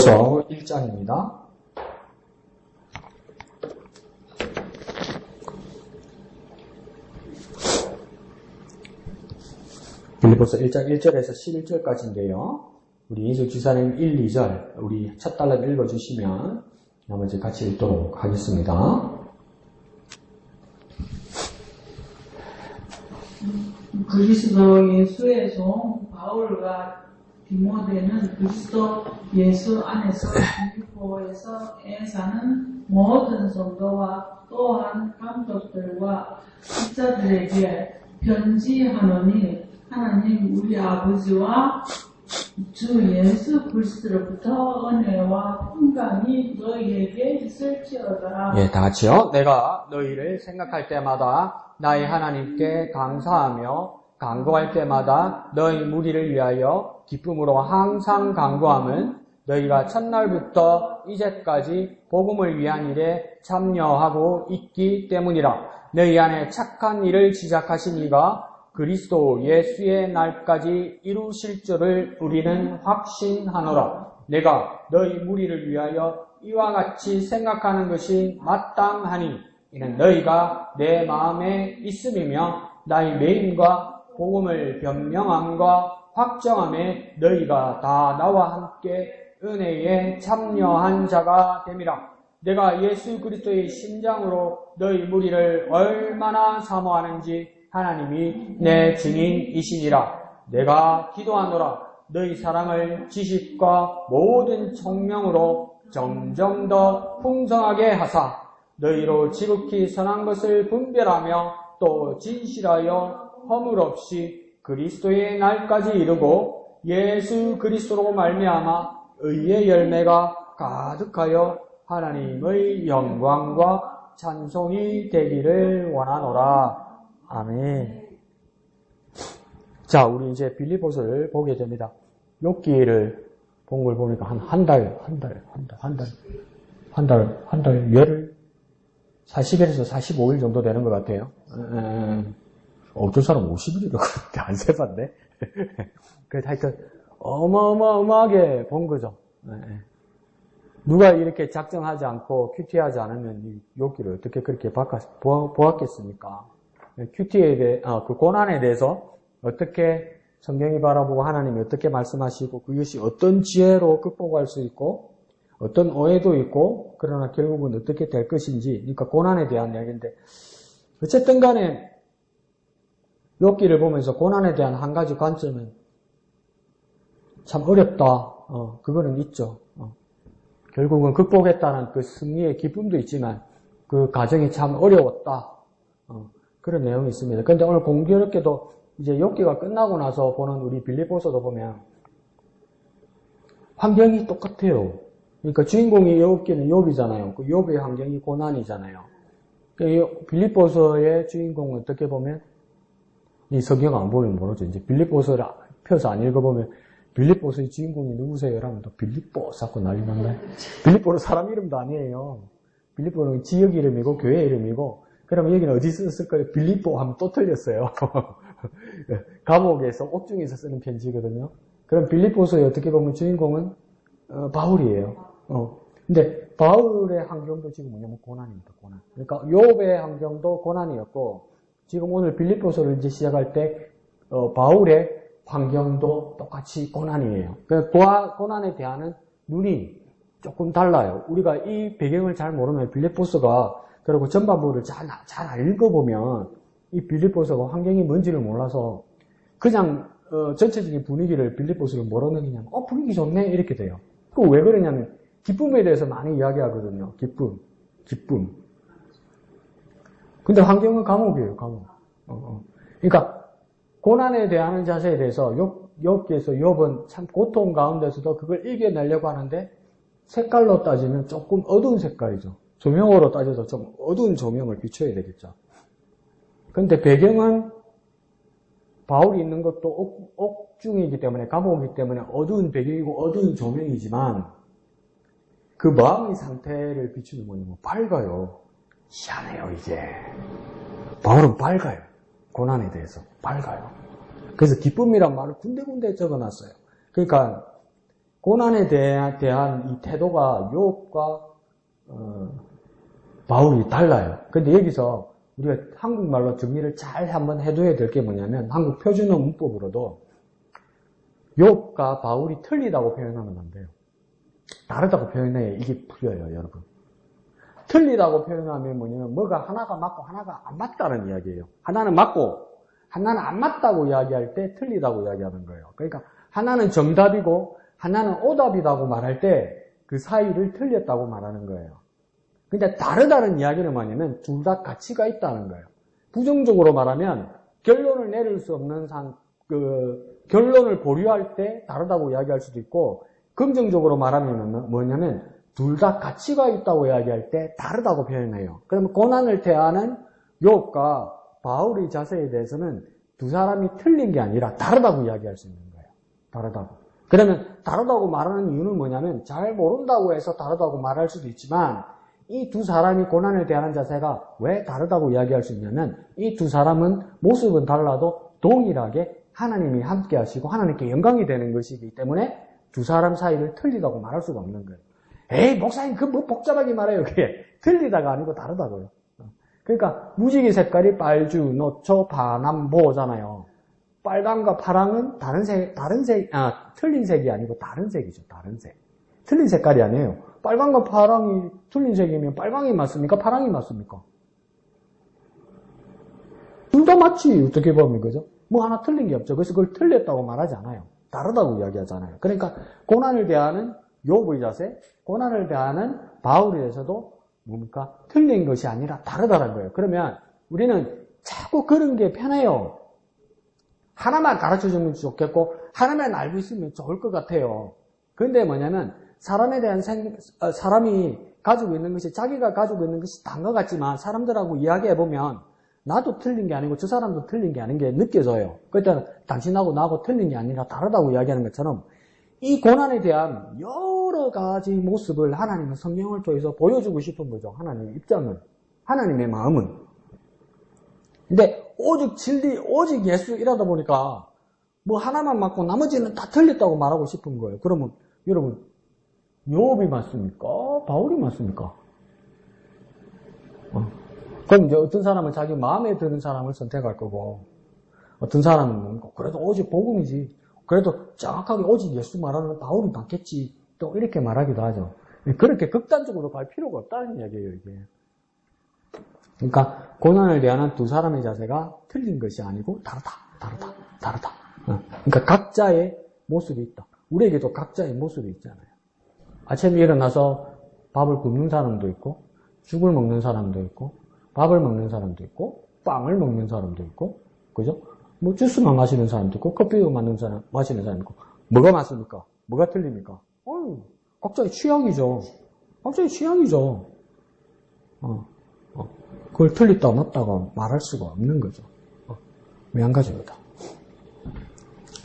빌립보서 1장입니다. 빌립보서 1장 1절에서 11절까지인데요. 우리 이인숙 지사님 1, 2절 우리 첫 달락 읽어주시면 나머지 같이 읽도록 하겠습니다. 그리스도 예수의 종 바울과 디모데는 그리스도 예수 안에서 빌립보에서 사는 모든 성도와 또한 감독들과 집사들에게 편지하노니 하나님 우리 아버지와 주 예수 그리스도로부터 은혜와 평강이 너희에게 있을지어다. 예, 다 같이요. 내가 너희를 생각할 때마다 나의 하나님께 감사하며 간구할 때마다 너희 무리를 위하여 기쁨으로 항상 간구함은 너희가 첫날부터 이제까지 복음을 위한 일에 참여하고 있기 때문이라. 너희 안에 착한 일을 시작하신 이가 그리스도 예수의 날까지 이루실 줄을 우리는 확신하노라. 내가 너희 무리를 위하여 이와 같이 생각하는 것이 마땅하니 이는 너희가 내 마음에 있음이며 나의 매임과 복음을 변명함과 확정함에 너희가 다 나와 함께 은혜에 참여한 자가 됨이라. 내가 예수 그리스도의 심장으로 너희 무리를 얼마나 사모하는지 하나님이 내 증인이시니라. 내가 기도하노라. 너희 사랑을 지식과 모든 총명으로 점점 더 풍성하게 하사 너희로 지극히 선한 것을 분별하며 또 진실하여 허물 없이 그리스도의 날까지 이르고 예수 그리스도로 말미암아 의의 열매가 가득하여 하나님의 영광과 찬송이 되기를 원하노라. 아멘. 자, 우리 이제 빌립보서를 보게 됩니다. 욥기를 본 걸 보니까 한 달, 열흘, 40일에서 45일 정도 되는 것 같아요. 어떤 사람 50일이라고 그러는데 안 세봤네. 그래서 하여튼 어마어마하게 본 거죠. 누가 이렇게 작정하지 않고 큐티하지 않으면 이 욥기를 어떻게 그렇게 보았겠습니까? 큐티에 대해, 그 고난에 대해서 어떻게 성경이 바라보고 하나님이 어떻게 말씀하시고 그것이 어떤 지혜로 극복할 수 있고 어떤 오해도 있고 그러나 결국은 어떻게 될 것인지, 그러니까 고난에 대한 이야기인데, 어쨌든 간에 욥기를 보면서 고난에 대한 한 가지 관점은 참 어렵다. 그거는 있죠. 결국은 극복했다는 그 승리의 기쁨도 있지만 그 과정이 참 어려웠다. 그런 내용이 있습니다. 그런데 오늘 공교롭게도 이제 욥기가 끝나고 나서 보는 우리 빌립보서도 보면 환경이 똑같아요. 그러니까 주인공이 욥기는 욥이잖아요. 그 욥의 환경이 고난이잖아요. 빌립보서의 주인공은 어떻게 보면 이 성경 안 보면 모르죠. 이제 빌립보서를 펴서 안 읽어보면 빌립보서의 주인공이 누구세요? 라면 또 빌립보 자꾸 난리 난다. 빌립보는 사람 이름도 아니에요. 빌립보는 지역 이름이고 교회 이름이고, 그러면 여기는 어디서 썼을까요? 빌립보 하면 또 틀렸어요. 감옥에서 옥중에서 쓰는 편지거든요. 그럼 빌립보서의 어떻게 보면 주인공은 바울이에요. 근데 바울의 환경도 지금 뭐냐면 고난입니다. 고난. 그러니까 욥의 환경도 고난이었고, 지금 오늘 빌립보서를 이제 시작할 때 바울의 환경도 똑같이 고난이에요. 그러니까 고난에 대한 눈이 조금 달라요. 우리가 이 배경을 잘 모르면 빌립보서가, 그리고 전반부를 잘 읽어보면 이 빌립보서가 환경이 뭔지를 몰라서 그냥 전체적인 분위기를 빌립보서를 뭐로 느끼냐면 분위기 좋네 이렇게 돼요. 그 왜 그러냐면 기쁨에 대해서 많이 이야기하거든요. 기쁨. 근데 환경은 감옥이에요. 감옥. 그러니까 고난에 대한 자세에 대해서 욥기에서 욥은 참 고통 가운데서도 그걸 이겨내려고 하는데 색깔로 따지면 조금 어두운 색깔이죠. 조명으로 따져서 좀 어두운 조명을 비춰야 되겠죠. 근데 배경은 바울이 있는 것도 옥중이기 때문에, 감옥이기 때문에 어두운 배경이고 어두운 조명이지만 그 마음의 상태를 비추는 뭐냐면 밝아요. 희한해요, 이게. 바울은 밝아요. 고난에 대해서 밝아요. 그래서 기쁨이란 말을 군데군데 적어놨어요. 그러니까 고난에 대한 이 태도가 욥과 바울이 달라요. 근데 여기서 우리가 한국말로 정리를 잘 한번 해둬야 될 게 뭐냐면 한국 표준어 문법으로도 욥과 바울이 틀리다고 표현하면 안 돼요. 다르다고 표현해야 이게 풀려요, 여러분. 틀리다고 표현하면 뭐냐면 뭐가 하나가 맞고 하나가 안 맞다는 이야기예요. 하나는 맞고 하나는 안 맞다고 이야기할 때 틀리다고 이야기하는 거예요. 그러니까 하나는 정답이고 하나는 오답이라고 말할 때 그 사이를 틀렸다고 말하는 거예요. 근데 다르다는 이야기는 뭐냐면 둘 다 가치가 있다는 거예요. 부정적으로 말하면 결론을 내릴 수 없는 결론을 보류할 때 다르다고 이야기할 수도 있고, 긍정적으로 말하면 뭐냐면 둘 다 가치가 있다고 이야기할 때 다르다고 표현해요. 그러면 고난을 대하는 욥과 바울의 자세에 대해서는 두 사람이 틀린 게 아니라 다르다고 이야기할 수 있는 거예요. 다르다고. 그러면 다르다고 말하는 이유는 뭐냐면 잘 모른다고 해서 다르다고 말할 수도 있지만, 이 두 사람이 고난을 대하는 자세가 왜 다르다고 이야기할 수 있냐면 이 두 사람은 모습은 달라도 동일하게 하나님이 함께 하시고 하나님께 영광이 되는 것이기 때문에 두 사람 사이를 틀리다고 말할 수가 없는 거예요. 에이, 목사님, 그 뭐 복잡하게 말해요. 그게 틀리다가 아니고 다르다고요. 그러니까 무지개 색깔이 빨주, 노초, 파남보잖아요. 빨강과 파랑은 틀린 색이 아니고 다른 색이죠. 다른 색. 틀린 색깔이 아니에요. 빨강과 파랑이 틀린 색이면 빨강이 맞습니까? 파랑이 맞습니까? 둘 다 맞지, 어떻게 보면, 그죠? 뭐 하나 틀린 게 없죠. 그래서 그걸 틀렸다고 말하지 않아요. 다르다고 이야기하잖아요. 그러니까 고난을 대하는 욥의 자세, 고난을 대하는 바울에 대해서도 뭡니까? 틀린 것이 아니라 다르다는 거예요. 그러면 우리는 자꾸 그런 게 편해요. 하나만 가르쳐주면 좋겠고 하나만 알고 있으면 좋을 것 같아요. 그런데 뭐냐면 사람에 대한 사람이 가지고 있는 것이, 자기가 가지고 있는 것이 다른 것 같지만 사람들하고 이야기해보면 나도 틀린 게 아니고 저 사람도 틀린 게 아닌 게 느껴져요. 그때는 당신하고 나하고 틀린 게 아니라 다르다고 이야기하는 것처럼 이 고난에 대한 여러 가지 모습을 하나님은 성경을 통해서 보여주고 싶은 거죠. 하나님의 입장은, 하나님의 마음은. 근데 오직 진리, 오직 예수 이러다 보니까 뭐 하나만 맞고 나머지는 다 틀렸다고 말하고 싶은 거예요. 그러면 여러분, 욥이 맞습니까? 바울이 맞습니까? 그럼 이제 어떤 사람은 자기 마음에 드는 사람을 선택할 거고, 어떤 사람은 그래도 오직 복음이지, 그래도 정확하게 오직 예수 말하는 바울이 맞겠지, 또 이렇게 말하기도 하죠. 그렇게 극단적으로 갈 필요가 없다는 이야기예요, 이게. 그러니까 고난을 대하는 두 사람의 자세가 틀린 것이 아니고 다르다. 그러니까 각자의 모습이 있다. 우리에게도 각자의 모습이 있잖아요. 아침에 일어나서 밥을 굶는 사람도 있고, 죽을 먹는 사람도 있고, 밥을 먹는 사람도 있고, 빵을 먹는 사람도 있고, 그죠? 뭐 주스만 마시는 사람도 있고, 커피도 마시는 사람도 있고, 뭐가 맞습니까? 뭐가 틀립니까? 각자의 취향이죠. 각자의 취향이죠. 그걸 틀렸다 맞다고 말할 수가 없는 거죠. 매한가지입니다.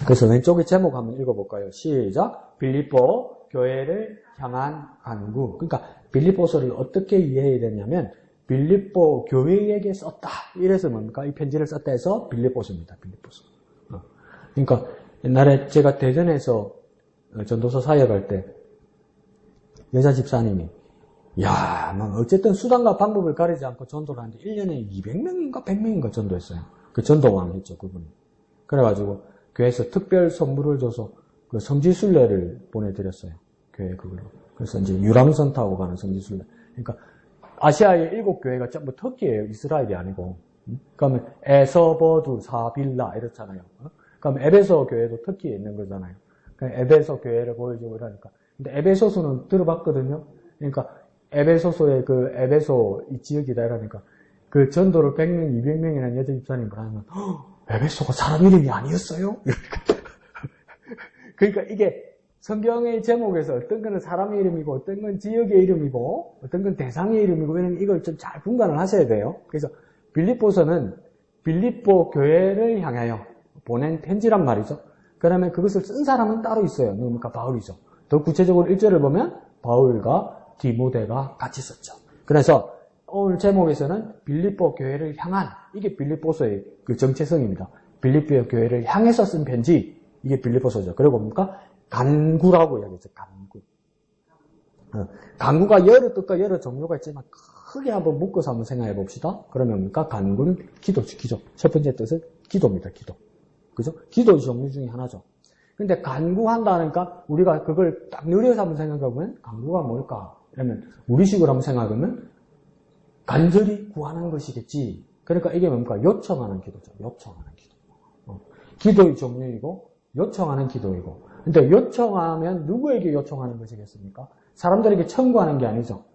그래서 왼쪽에 제목 한번 읽어볼까요? 시작. 빌립보 교회를 향한 간구. 그러니까 빌립보서를 어떻게 이해해야 되냐면 빌립보 교회에게 썼다. 이래서 뭡니까? 이 편지를 썼다 해서 빌립보서입니다. 빌립보서. 그러니까 옛날에 제가 대전에서 전도서 사역할 때 여자 집사님이 어쨌든 수단과 방법을 가리지 않고 전도를 하는데 1년에 200명인가 100명인가 전도했어요. 그 전도왕 했죠, 그분이. 그래가지고 교회에서 특별 선물을 줘서 그 성지순례를 보내드렸어요. 교회 그걸로. 그래서 이제 유람선 타고 가는 성지순례. 그러니까 아시아의 7교회가 전부 터키예요. 이스라엘이 아니고. 그러면 에서버두, 사빌라 이렇잖아요. 그럼 에베소 교회도 터키에 있는 거잖아요. 에베소 교회를 보여주고 이러니까. 근데 에베소서는 들어봤거든요. 그러니까 에베소서의 그 에베소 이 지역이다 이러니까 그 전도를 100명, 200명이라는 여자 집사님을 하면 에베소가 사람 이름이 아니었어요? 그러니까 이게 성경의 제목에서 어떤 건 사람의 이름이고 어떤 건 지역의 이름이고 어떤 건 대상의 이름이고 이걸 좀 잘 분간을 하셔야 돼요. 그래서 빌립보서는 빌립보 교회를 향하여 보낸 편지란 말이죠. 그러면 그것을 쓴 사람은 따로 있어요. 누굽니까? 바울이죠. 더 구체적으로 1절을 보면 바울과 디모데가 같이 썼죠. 그래서 오늘 제목에서는 빌립보 교회를 향한, 이게 빌립보서의 그 정체성입니다. 빌립보 교회를 향해서 쓴 편지, 이게 빌립보서죠. 그리고 뭡니까? 간구라고 이야기했죠. 간구. 간구가 여러 뜻과 여러 종류가 있지만 크게 한번 묶어서 한번 생각해 봅시다. 그러면 뭡니까? 간구는 기도죠. 기도. 첫 번째 뜻은 기도입니다. 기도. 그죠? 기도의 종류 중에 하나죠. 근데 간구한다니까 우리가 그걸 딱 느려서 한번 생각해보면 간구가 뭘까? 그러면 우리식으로 한번 생각하면 간절히 구하는 것이겠지. 그러니까 이게 뭡니까? 요청하는 기도죠. 요청하는 기도. 기도의 종류이고 요청하는 기도이고. 근데 요청하면 누구에게 요청하는 것이겠습니까? 사람들에게 청구하는 게 아니죠.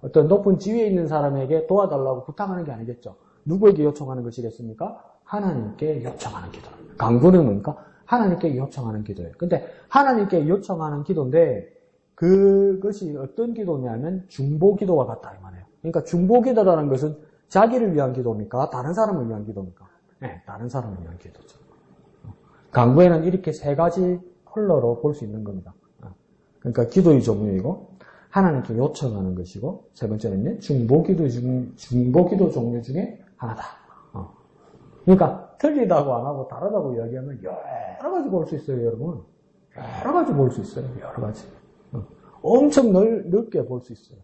어떤 높은 지위에 있는 사람에게 도와달라고 부탁하는 게 아니겠죠. 누구에게 요청하는 것이겠습니까? 하나님께 요청하는 기도. 간구는 뭡니까? 하나님께 요청하는 기도예요. 근데 하나님께 요청하는 기도인데 그것이 어떤 기도냐면 중보 기도와 같다 이 말이에요. 그러니까 중보 기도라는 것은 자기를 위한 기도입니까? 다른 사람을 위한 기도입니까? 네, 다른 사람을 위한 기도죠. 간구에는 이렇게 세 가지 컬러로 볼 수 있는 겁니다. 그러니까 기도의 종류이고 하나님께 요청하는 것이고 세 번째는 중보기도 종류 중에 하나다. 그러니까 틀리다고 안 하고 다르다고 이야기하면 여러 가지 볼 수 있어요, 여러분. 여러 가지 볼 수 있어요, 여러 가지. 엄청 넓게 볼 수 있어요.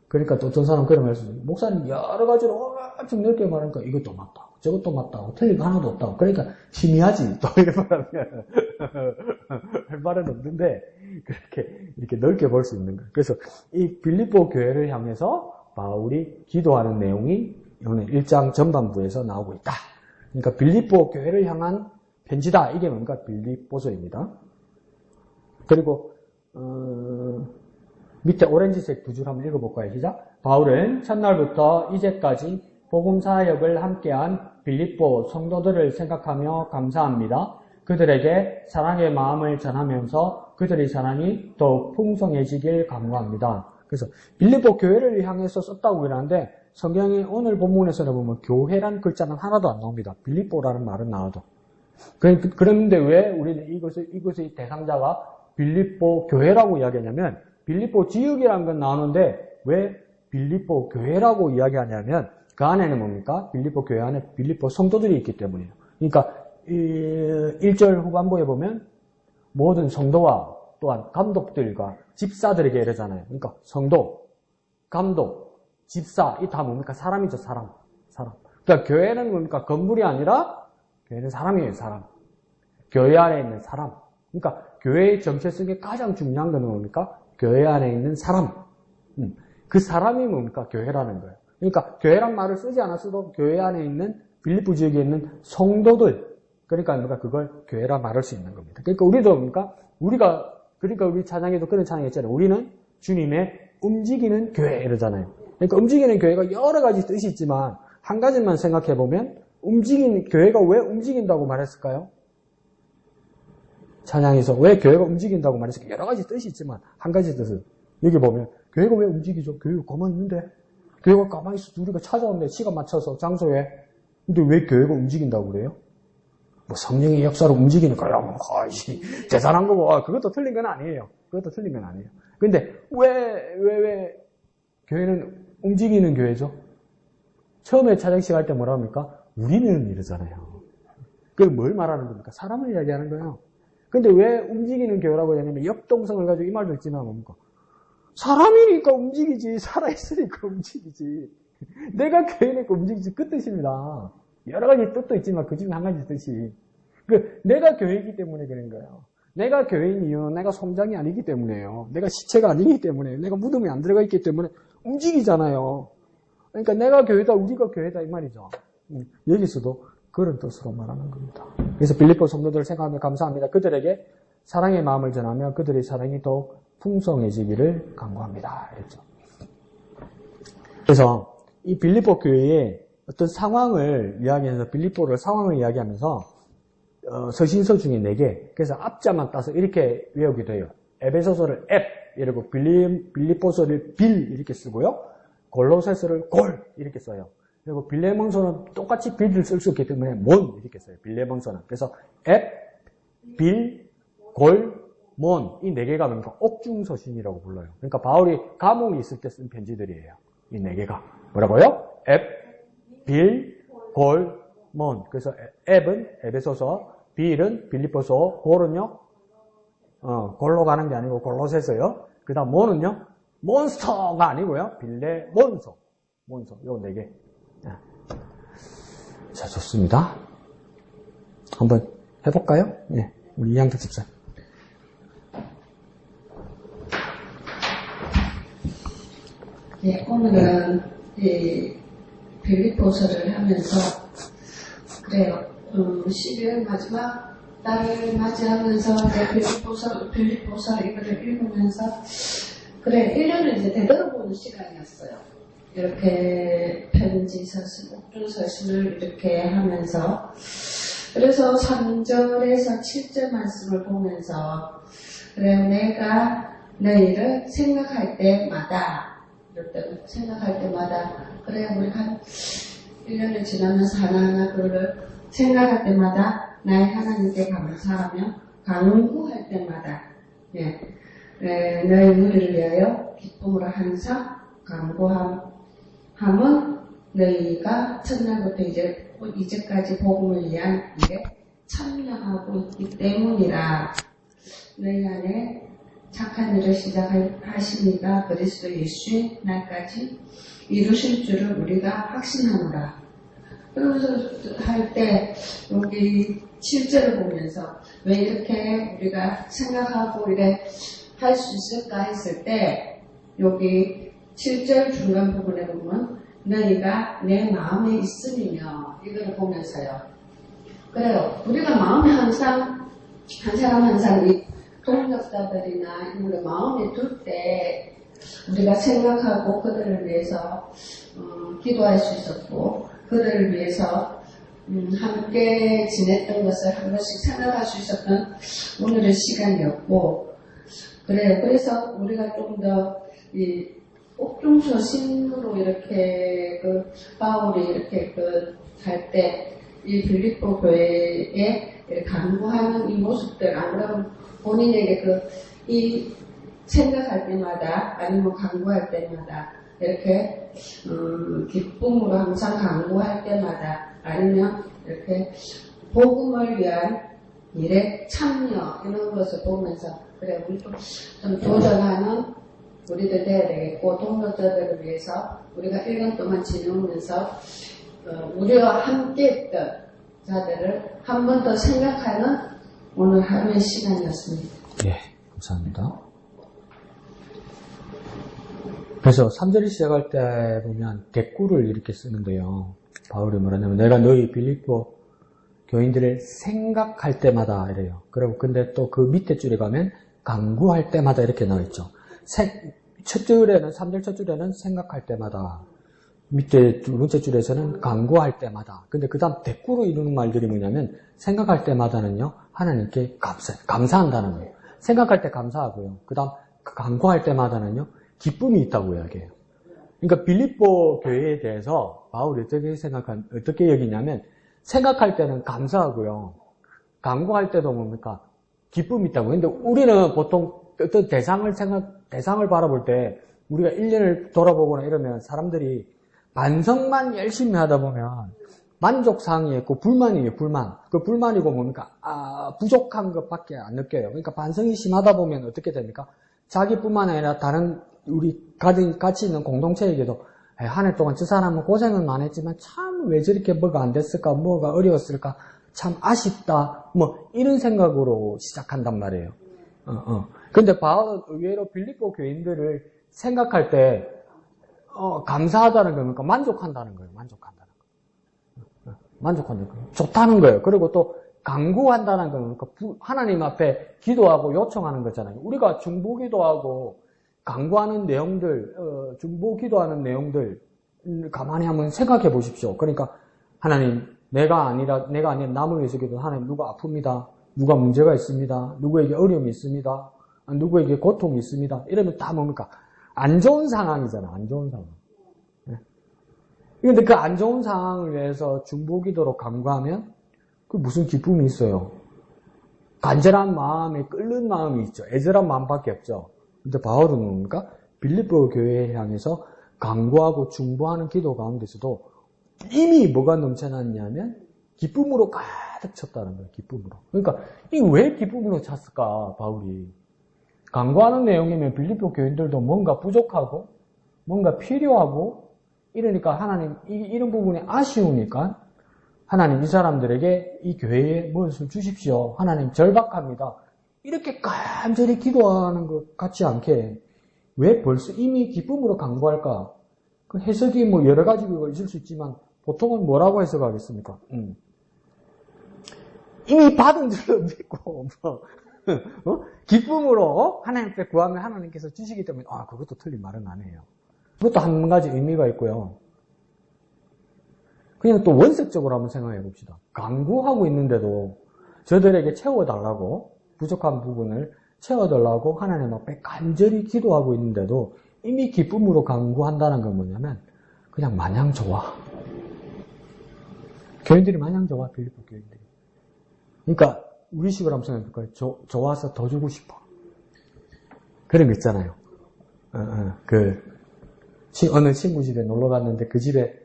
그러니까 또 어떤 사람은 그런 말씀 해요. 목사님 여러 가지로 엄청 넓게 말하니까 이것도 맞다, 저것도 맞다고 틀린 거 하나도 없다고. 그러니까 희미하지. 또 이렇게 말하면 할 말은 없는데 이렇게 넓게 볼 수 있는 거예요. 그래서 이 빌립보 교회를 향해서 바울이 기도하는 내용이 오늘 1장 전반부에서 나오고 있다. 그러니까 빌립보 교회를 향한 편지다. 이게 뭔가 빌립보서입니다. 그리고 밑에 오렌지색 두 줄 한번 읽어볼까요? 시작. 바울은 첫날부터 이제까지 복음 사역을 함께한 빌립보 성도들을 생각하며 감사합니다. 그들에게 사랑의 마음을 전하면서 그들의 사랑이 더욱 풍성해지길 간구합니다. 그래서 빌립보 교회를 향해서 썼다고 그러는데 성경의 오늘 본문에서는 보면 교회란 글자는 하나도 안 나옵니다. 빌립보라는 말은 나와도. 그런데 왜 우리는 이것의 대상자가 빌립보 교회라고 이야기하냐면 빌립보 지역이라는 건 나오는데 왜 빌립보 교회라고 이야기하냐면 그 안에는 뭡니까? 빌립보 교회 안에 빌립보 성도들이 있기 때문이에요. 그러니까 1절 후반부에 보면 모든 성도와 또한 감독들과 집사들에게 이러잖아요. 그러니까 성도, 감독, 집사, 이 다 뭡니까? 사람이죠, 사람. 그러니까 교회는 뭡니까? 건물이 아니라 교회는 사람이에요, 사람. 교회 안에 있는 사람. 그러니까 교회의 정체성의 가장 중요한 건 뭡니까? 교회 안에 있는 사람. 그 사람이 뭡니까? 교회라는 거예요. 그러니까 교회란 말을 쓰지 않았어도 교회 안에 있는 빌립보 지역에 있는 성도들. 그러니까 뭡니까? 그걸 교회라 말할 수 있는 겁니다. 그러니까 우리도 뭡니까? 그러니까 우리 찬양에도 그런 찬양이 있잖아요. 우리는 주님의 움직이는 교회 이러잖아요. 그러니까 움직이는 교회가 여러 가지 뜻이 있지만 한 가지만 생각해 보면 교회가 왜 움직인다고 말했을까요? 찬양에서 왜 교회가 움직인다고 말했을까요? 여러 가지 뜻이 있지만 한 가지 뜻은 여기 보면 교회가 왜 움직이죠? 교회가 가만히 있는데 교회가 가만히 있어도 우리가 찾아오는데 시간 맞춰서 장소에 근데 왜 교회가 움직인다고 그래요? 뭐 성령의 역사로 움직이니까요. 대단한 거고 그것도 틀린 건 아니에요. 근데 왜 교회는 움직이는 교회죠? 처음에 찬양식 할 때 뭐라 합니까? 우리는 이러잖아요. 그걸 뭘 말하는 겁니까? 사람을 이야기하는 거예요. 근데 왜 움직이는 교회라고 하냐면 역동성을 가지고 이 말도 있지만 뭡니까? 사람이니까 움직이지, 살아있으니까 움직이지. 내가 교회니까 움직이지, 그 뜻입니다. 여러 가지 뜻도 있지만 그 중에 한 가지 뜻이 내가 교회이기 때문에 그런 거예요. 내가 교회인 이유는 내가 성장이 아니기 때문에요. 내가 시체가 아니기 때문에 내가 무덤에 안 들어가 있기 때문에 움직이잖아요. 그러니까 내가 교회다, 우리가 교회다 이 말이죠. 여기서도 그런 뜻으로 말하는 겁니다. 그래서 빌립보 성도들을 생각하며 감사합니다. 그들에게 사랑의 마음을 전하며 그들의 사랑이 더욱 풍성해지기를 간구합니다. 이랬죠. 그래서 이 빌립보 교회의 어떤 상황을 이야기하면서 빌립보를 상황을 이야기하면서 서신서 중에 4개. 그래서 앞자만 따서 이렇게 외우기도 해요. 에베소서를 이러고 빌립보서를 빌 이렇게 쓰고요. 골로새서를 골 이렇게 써요. 그리고 빌레몬서는 똑같이 빌을 쓸 수 있기 때문에 몬 이렇게 써요. 빌레몬서는. 그래서 빌, 골, 몬 이 4개가 뭡니까? 옥중서신이라고 불러요. 그러니까 바울이 감옥에 있을 때 쓴 편지들이에요. 이 4개가. 뭐라고요? 빌, 골, 몬. 그래서 은 에베소서, 빌은 빌립보서, 골은요? 골로 가는 게 아니고 골로새서요. 그 다음 뭐는요? 몬스터가 아니고요. 빌레몬소. 몬소. 요 4개. 자, 좋습니다. 한번 해볼까요? 예. 우리 이양택 집사. 네, 오늘은 이 빌립보서를 하면서 그래요. 12월 마지막 달을 맞이하면서 빌립보서 이거를 읽으면서 그래 1년을 이제 되돌아보는 시간이었어요. 이렇게 편지 서신, 옥중 서신을 이렇게 하면서 그래서 3절에서 7절 말씀을 보면서 그래 내가 너희를 생각할 때마다 생각할 때마다 그래 우리가 한 1년을 지나면서 하나하나 그를 생각할 때마다 나의 하나님께 감사하며 간구할 때마다 너희 무리를 위하여 기쁨으로 항상 간구함은 너희가 첫날부터 이제까지 복음을 위한 일에 참여하고 있기 때문이라. 너희 안에 착한 일을 시작하시니까 그리스도 예수의 날까지 이루실 줄을 우리가 확신하노라. 그러면서 할 때 여기 7절을 보면서 왜 이렇게 우리가 생각하고 이래 할 수 있을까 했을 때 여기 7절 중간 부분에 보면 너희가 내 마음에 있음이며 이걸 보면서요. 그래요. 우리가 마음에 항상 한 사람 한 사람이 동역자들이나 우리 마음에 둘 때 우리가 생각하고 그들을 위해서 기도할 수 있었고 그들을 위해서 함께 지냈던 것을 한 번씩 생각할 수 있었던 오늘의 시간이었고 그래요. 그래서 우리가 좀 더 이 옥중서신으로 이렇게 바울이 이렇게 할 때 이 빌립보 교회에 간구하는 이 모습들 아무래도 본인에게 이 생각할 때마다 아니면 간구할 때마다 이렇게 기쁨으로 항상 간구할 때마다 아니면 이렇게 복음을 위한 일에 참여 이런 것을 보면서 그래 우리도 좀 도전하는 우리들 돼야 되겠고 동료자들을 위해서 우리가 1년 동안 지내면서 우리와 함께 했던 자들을 한 번 더 생각하는 오늘 하루의 시간이었습니다. 예, 감사합니다. 그래서 3절이 시작할 때 보면 대꾸를 이렇게 쓰는데요. 바울이 뭐라냐면 내가 너희 빌립보 교인들을 생각할 때마다 이래요. 그리고 근데 또 그 밑에 줄에 가면 간구할 때마다 이렇게 나와있죠. 첫 줄에는 3절 첫 줄에는 생각할 때마다 밑에 두 번째 줄에서는 간구할 때마다. 근데 그 다음 대꾸로 이루는 말들이 뭐냐면 생각할 때마다는요 하나님께 감사한다는 거예요. 생각할 때 감사하고요. 그 다음 간구할 때마다는요 기쁨이 있다고 이야기해요. 그러니까 빌립보 교회에 대해서 바울이 어떻게 여기냐면 생각할 때는 감사하고요. 간구할 때도 뭡니까? 기쁨이 있다고. 근데 우리는 보통 어떤 대상을 바라볼 때 우리가 1년을 돌아보거나 이러면 사람들이 반성만 열심히 하다 보면 만족사항이 있고 불만이에요, 불만. 그 불만이고 뭡니까? 부족한 것밖에 안 느껴요. 그러니까 반성이 심하다 보면 어떻게 됩니까? 자기뿐만 아니라 다른 우리 같이 있는 공동체에게도 한 해 동안 저 사람은 고생은 많이 했지만 참 왜 저렇게 뭐가 안 됐을까, 뭐가 어려웠을까, 참 아쉽다, 뭐 이런 생각으로 시작한단 말이에요. 근데 바울은 의외로 빌립보 교인들을 생각할 때 감사하다는 겁니까? 만족한다는 거예요. 만족한다는 거예요. 좋다는 거예요. 그리고 또 간구한다는 겁니까? 하나님 앞에 기도하고 요청하는 거잖아요. 우리가 중보기도하고 간구하는 내용들, 중보기도하는 내용들 가만히 한번 생각해 보십시오. 그러니까 하나님, 내가 아니라 남을 위해서 기도. 하나님, 누가 아픕니다. 누가 문제가 있습니다. 누구에게 어려움이 있습니다. 누구에게 고통이 있습니다. 이러면 다 뭡니까? 안 좋은 상황이잖아. 안 좋은 상황. 그런데 그 안 좋은 상황을 위해서 중보기도로 간구하면 그 무슨 기쁨이 있어요? 간절한 마음에 끓는 마음이 있죠. 애절한 마음밖에 없죠. 근데 바울은 뭡니까? 빌립보 교회에 향해서 간구하고 중보하는 기도 가운데서도 이미 뭐가 넘쳐났냐면 기쁨으로 가득 찼다는 거예요. 기쁨으로. 그러니까 이 왜 기쁨으로 찼을까? 바울이. 강구하는 내용이면 빌립보 교인들도 뭔가 부족하고 뭔가 필요하고 이러니까 하나님 이런 부분이 아쉬우니까 하나님 이 사람들에게 이 교회에 무엇을 주십시오. 하나님 절박합니다. 이렇게 간절히 기도하는 것 같지 않게 왜 벌써 이미 기쁨으로 강구할까? 그 해석이 뭐 여러 가지가 있을 수 있지만 보통은 뭐라고 해석하겠습니까? 이미 받은 줄로 믿고 기쁨으로 하나님 앞에 구하면 하나님께서 주시기 때문에 그것도 틀린 말은 아니에요. 그것도 한 가지 의미가 있고요. 그냥 또 원색적으로 한번 생각해 봅시다. 강구하고 있는데도 저들에게 채워달라고 부족한 부분을 채워달라고 하나님 앞에 간절히 기도하고 있는데도 이미 기쁨으로 강구한다는 건 뭐냐면 그냥 마냥 좋아. 교인들이 마냥 좋아. 빌립보 교인들이. 그러니까 우리식으로 한번 생각해 볼까요? 좋아서 더 주고 싶어. 그런 거 있잖아요. 어느 친구 집에 놀러 갔는데 그 집에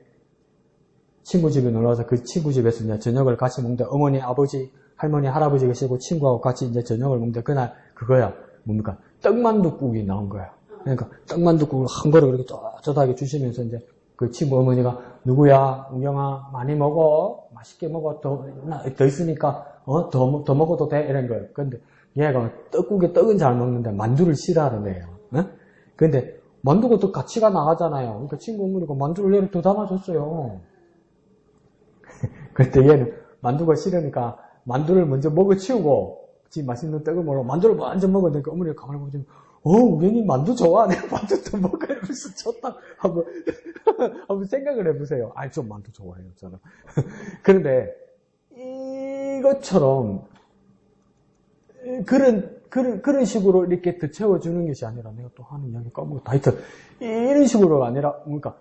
친구 집에 놀러와서 그 친구 집에서 이제 저녁을 같이 먹는데 어머니, 아버지, 할머니, 할아버지 계시고 친구하고 같이 이제 저녁을 먹는데 그날 그거야. 뭡니까? 떡만둣국이 나온 거야. 그러니까 떡만둣국을 한 그릇 이렇게 쩌다하게 주시면서 이제 그 친구 어머니가 누구야? 우경아 많이 먹어. 맛있게 먹어. 더 있으니까 더 먹어도 돼. 이런 거예요. 근데 얘가 떡국에 떡은 잘 먹는데 만두를 싫어하는 애예요. 근데 만두가 또 가치가 나가잖아요. 그러니까 친구 어머니가 만두를 얘를 더 담아줬어요. 그때 얘는 만두가 싫으니까 만두를 먼저 먹어치우고 지 맛있는 떡을 먹으러 만두를 먼저 먹었는데 어머니가 가만히 보시면 우경이 만두 좋아하네. 만두 더 먹어. 이러면서 좋다. 한번 생각을 해보세요. 좀 만두 좋아해요. 저는. 그런데 이것처럼 그런 식으로 이렇게 더 채워주는 것이 아니라 내가 또 하는 이야기 까먹었다. 하여튼 이런 식으로가 아니라 그러니까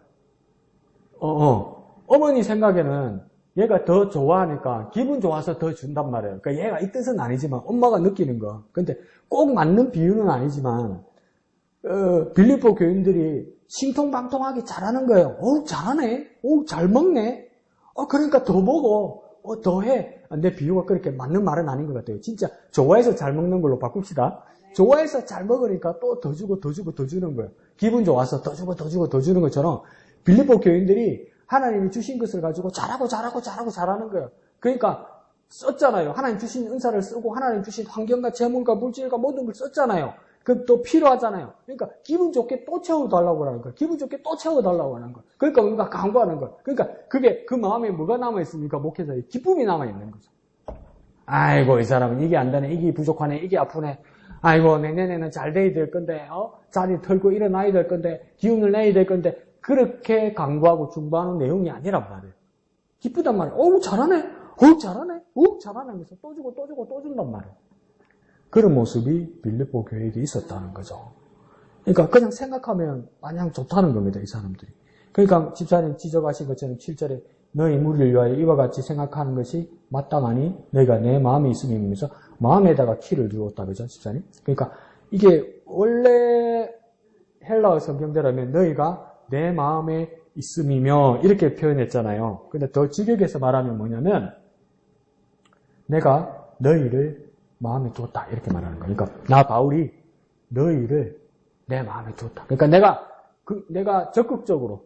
어머니 생각에는 얘가 더 좋아하니까 기분 좋아서 더 준단 말이에요. 그러니까 얘가 이 뜻은 아니지만 엄마가 느끼는 거. 근데 꼭 맞는 비유는 아니지만 빌립보 교인들이 신통방통하게 잘하는 거예요. 잘하네. 잘 먹네. 그러니까 더 먹어. 더 해. 내 비유가 그렇게 맞는 말은 아닌 것 같아요. 진짜 좋아해서 잘 먹는 걸로 바꿉시다. 좋아해서 잘 먹으니까 또 더 주고 더 주고 더 주는 거예요. 기분 좋아서 더 주고 더 주고 더 주는 것처럼 빌립보 교인들이 하나님이 주신 것을 가지고 잘하고 잘하는 거예요. 그러니까 썼잖아요. 하나님 주신 은사를 쓰고 하나님 주신 환경과 재물과 물질과 모든 걸 썼잖아요. 그럼 또 필요하잖아요. 그러니까 기분 좋게 또 채워달라고 하는 거예요. 기분 좋게 또 채워달라고 하는 거예요. 그러니까 우리가 강구하는 거예요. 그러니까 그게 그 마음에 뭐가 남아있습니까? 목회자의 기쁨이 남아있는 거죠. 아이고 이 사람은 이게 안 되네. 이게 부족하네. 이게 아프네. 아이고 내년에는 잘 돼야 될 건데 자리 털고 일어나야 될 건데 기운을 내야 될 건데 그렇게 강구하고 중보하는 내용이 아니란 말이에요. 기쁘단 말이에요. 잘하네. 잘하네. 잘하네 하면서 또 주고 또 주고 또 준단 말이에요. 그런 모습이 빌립보 교회에게 있었다는 거죠. 그러니까 그냥 생각하면 마냥 좋다는 겁니다. 이 사람들이. 그러니까 집사님 지적하신 것처럼 7절에 너희 무리를 위하여 이와 같이 생각하는 것이 마땅하니 너희가 내 마음이 있음이면서 마음에다가 키를 두었다. 그죠? 집사님? 그러니까 이게 원래 헬라어 성경대로면 너희가 내 마음에 있음이며 이렇게 표현했잖아요. 근데 더 직역해서 말하면 뭐냐면 내가 너희를 마음에 두었다 이렇게 말하는 거예요. 그러니까 나 바울이 너희를 내 마음에 두었다. 그러니까 내가 적극적으로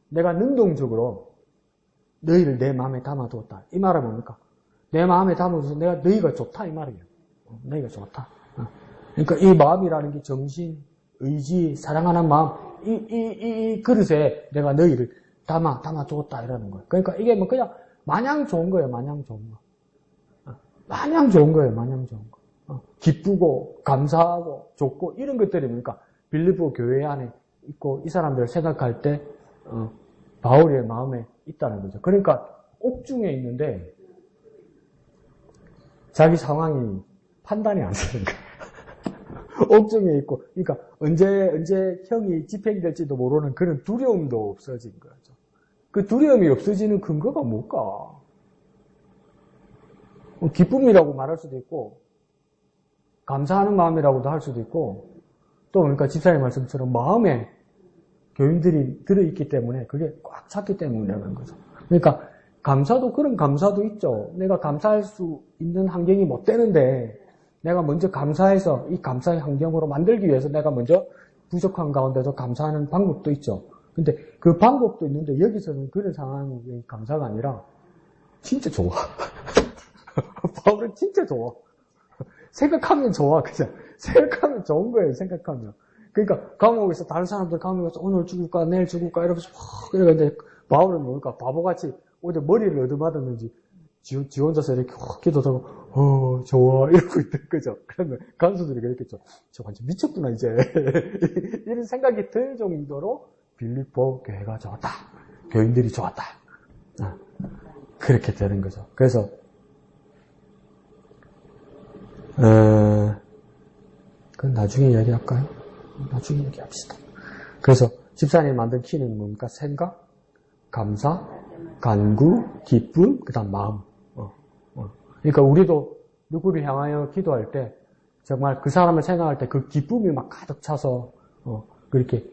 내가 능동적으로 너희를 내 마음에 담아두었다. 이 말은 뭡니까? 내 마음에 담아두어서 내가 너희가 좋다 이 말이에요. 너희가 좋다. 그러니까 이 마음이라는 게 정신, 의지, 사랑하는 마음 이 그릇에 내가 너희를 담아두었다 이러는 거예요. 그러니까 이게 뭐 그냥 마냥 좋은 거예요. 마냥 좋은 거. 마냥 좋은 거예요. 마냥 좋은 거. 기쁘고 감사하고 좋고 이런 것들이니까 빌립보 교회 안에 있고 이 사람들을 생각할 때 바울의 마음에 있다는 거죠. 그러니까 옥중에 있는데 자기 상황이 판단이 안 되는 거예요. 옥중에 있고 그러니까 언제 형이 집행될지도 모르는 그런 두려움도 없어진 거죠. 그 두려움이 없어지는 근거가 뭘까? 기쁨이라고 말할 수도 있고 감사하는 마음이라고도 할 수도 있고 또 그러니까 집사님 말씀처럼 마음에 교인들이 들어있기 때문에 그게 꽉 찼기 때문이라는 거죠. 그러니까 감사도 그런 감사도 있죠. 내가 감사할 수 있는 환경이 못 되는데 내가 먼저 감사해서 이 감사의 환경으로 만들기 위해서 내가 먼저 부족한 가운데도 감사하는 방법도 있죠. 근데 그 방법도 있는데 여기서는 그런 상황이 감사가 아니라 진짜 좋아. 바울은 진짜 좋아. 생각하면 좋아. 그냥 생각하면 좋은 거예요. 생각하면. 그러니까 감옥에서 다른 사람들 감옥에서 오늘 죽을까 내일 죽을까 이러면서 막 이러는데 바울은 뭘까 바보같이 어제 머리를 얻어맞았는지 지 혼자서 이렇게 기도하고 좋아 이러고 있던 거죠. 그러면 간수들이 그랬겠죠. 저 완전 미쳤구나 이제. 이런 생각이 들 정도로 빌립보 교회가 좋았다. 교인들이 좋았다. 그렇게 되는 거죠. 그래서 그건 나중에 이야기할까요? 나중에 얘기합시다. 그래서 집사님 만든 키는 뭡니까? 생각, 감사, 간구, 기쁨, 그 다음 마음. 그러니까 우리도 누구를 향하여 기도할 때 정말 그 사람을 생각할 때 그 기쁨이 막 가득 차서 그렇게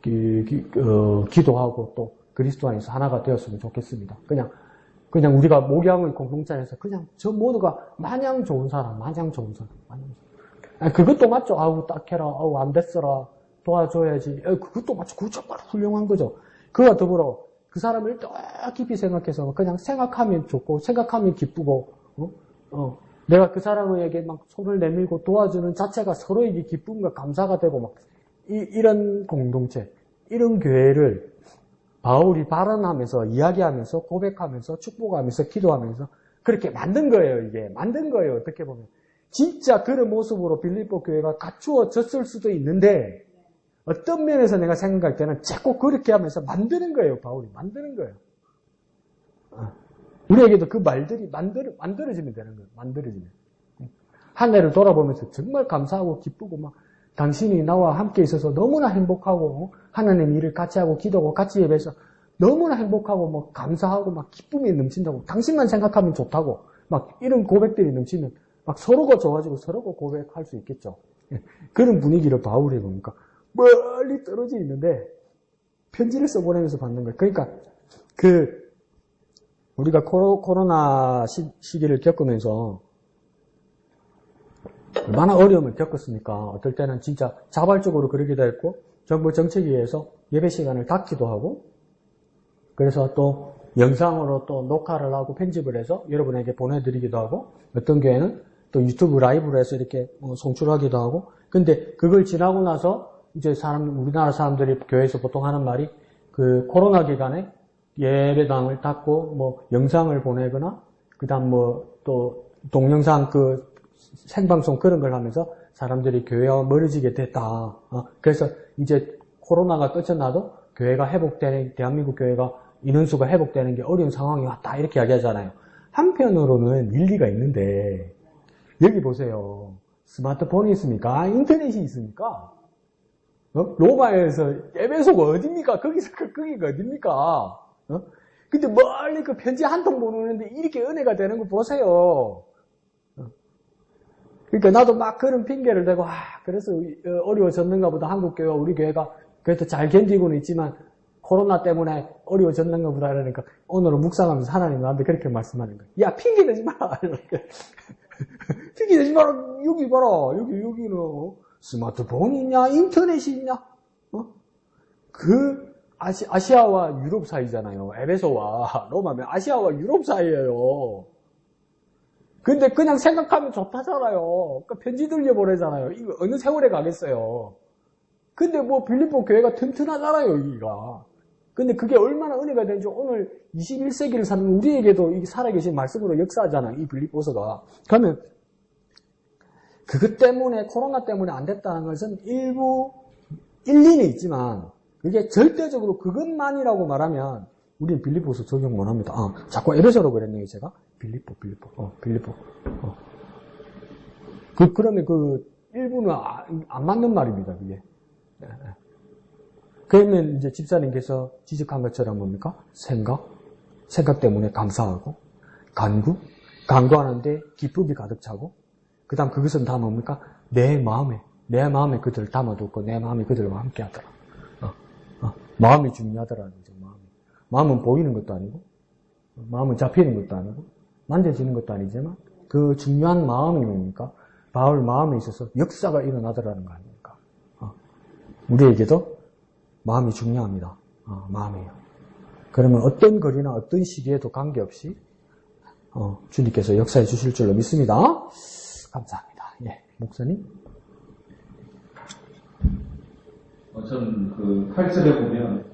기도하고 또 그리스도 안에서 하나가 되었으면 좋겠습니다. 그냥 우리가 목양의 공동체 안에서 그냥 저 모두가 마냥 좋은 사람. 그것도 맞죠. 아우 딱해라. 아우 안 됐어라. 도와줘야지. 그것도 맞죠. 그거 정말 훌륭한 거죠. 그와 더불어 그 사람을 더 깊이 생각해서 그냥 생각하면 좋고 생각하면 기쁘고 내가 그 사람에게 막 손을 내밀고 도와주는 자체가 서로에게 기쁨과 감사가 되고 막 이런 공동체, 이런 교회를 바울이 발언하면서 이야기하면서 고백하면서 축복하면서 기도하면서 그렇게 만든 거예요. 이게 만든 거예요. 어떻게 보면 진짜 그런 모습으로 빌립보 교회가 갖추어졌을 수도 있는데 어떤 면에서 내가 생각할 때는 자꾸 그렇게 하면서 만드는 거예요. 바울이 만드는 거예요. 우리에게도 그 말들이 만들어지면 되는 거예요. 만들어지면. 한 해를 돌아보면서 정말 감사하고 기쁘고 막 당신이 나와 함께 있어서 너무나 행복하고 하나님 일을 같이 하고 기도하고 같이 예배해서 너무나 행복하고 뭐 감사하고 막 기쁨이 넘친다고 당신만 생각하면 좋다고 막 이런 고백들이 넘치면 막 서로가 좋아지고 서로가 고백할 수 있겠죠. 그런 분위기를 바울이 뭡니까? 멀리 떨어져 있는데 편지를 써보내면서 받는 거예요. 그러니까 우리가 코로나 시기를 겪으면서 얼마나 어려움을 겪었습니까? 어떨 때는 진짜 자발적으로 그러기도 했고 정부 정책에 의해서 예배 시간을 닫기도 하고 그래서 또 영상으로 또 녹화를 하고 편집을 해서 여러분에게 보내드리기도 하고 어떤 교회는 또 유튜브 라이브로 해서 이렇게 송출하기도 하고 근데 그걸 지나고 나서 이제 우리나라 사람들이 교회에서 보통 하는 말이 그 코로나 기간에 예배당을 닫고 뭐 영상을 보내거나 그다음 뭐 또 동영상 그 생방송 그런 걸 하면서 사람들이 교회와 멀어지게 됐다. 그래서 이제 코로나가 끝쳐나도 교회가 회복되는 대한민국 교회가 인원수가 회복되는 게 어려운 상황이 왔다 이렇게 이야기하잖아요. 한편으로는 일리가 있는데 여기 보세요. 스마트폰이 있습니까? 인터넷이 있습니까? 로마에서 에베소가 어딥니까? 거기가 어딥니까? 근데 멀리 그 편지 한 통 보내는데 이렇게 은혜가 되는 거 보세요. 그러니까 나도 막 그런 핑계를 대고 그래서 어려워졌는가 보다 한국 교회와 우리 교회가 그래도 잘 견디고는 있지만 코로나 때문에 어려워졌는가 보다 이러니까 오늘은 묵상하면서 하나님 나한테 그렇게 말씀하는 거예요. 야 핑계 대지 마라 이렇게. 핑계 대지 마라. 여기 봐라. 여기는 스마트폰이 있냐 인터넷이 있냐 그 아시아와 유럽 사이잖아요. 에베소와 로마면 아시아와 유럽 사이예요. 근데 그냥 생각하면 좋다잖아요. 그러니까 편지 돌려보내잖아요. 이거 어느 세월에 가겠어요. 근데 뭐 빌립보 교회가 튼튼하잖아요, 여기가. 근데 그게 얼마나 은혜가 되는지 오늘 21세기를 사는 우리에게도 이 살아계신 말씀으로 역사하잖아요. 이 빌립보서가. 그러면 그것 때문에 코로나 때문에 안 됐다는 것은 일리는 있지만 그게 절대적으로 그것만이라고 말하면 우리는 빌립보서 적용 못합니다. 자꾸 에베소로 그랬네요, 제가. 빌립보. 그러면 그 일부는 안 맞는 말입니다, 그게. 그러면 이제 집사님께서 지적한 것처럼 뭡니까? 생각 때문에 감사하고, 간구하는데 기쁨이 가득 차고, 그 다음 그것은 다 뭡니까? 내 마음에 그들을 담아두고 내 마음이 그들과 함께 하더라. 마음이 중요하더라는 거죠, 마음은 보이는 것도 아니고, 마음은 잡히는 것도 아니고, 만져지는 것도 아니지만, 그 중요한 마음이 뭡니까? 바울 마음에 있어서 역사가 일어나더라는 거 아닙니까? 우리에게도 마음이 중요합니다. 마음이요. 그러면 어떤 거리나 어떤 시기에도 관계없이 주님께서 역사해 주실 줄로 믿습니다. 감사합니다. 예, 목사님. 저는 그 8절에 보면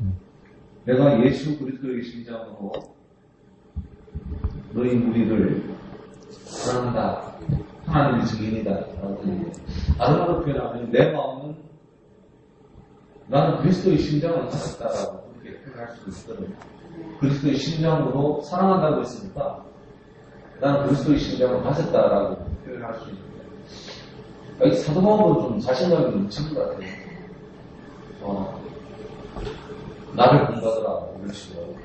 내가 예수 그리스도의 심장으로 너희 무리를 사랑한다. 하나님의 증인이다. 라고 다른 말로 표현하면 내 마음은 나는 그리스도의 심장을 가졌다라고 그렇게 표현할 수 있거든요. 그리스도의 심장으로 사랑한다고 했으니까 나는 그리스도의 심장을 가졌다라고 표현할 수 있는데 이 사도 바울은 좀 자신감이 넘치는 것 같아요. 나를 본받으라 이런 식으로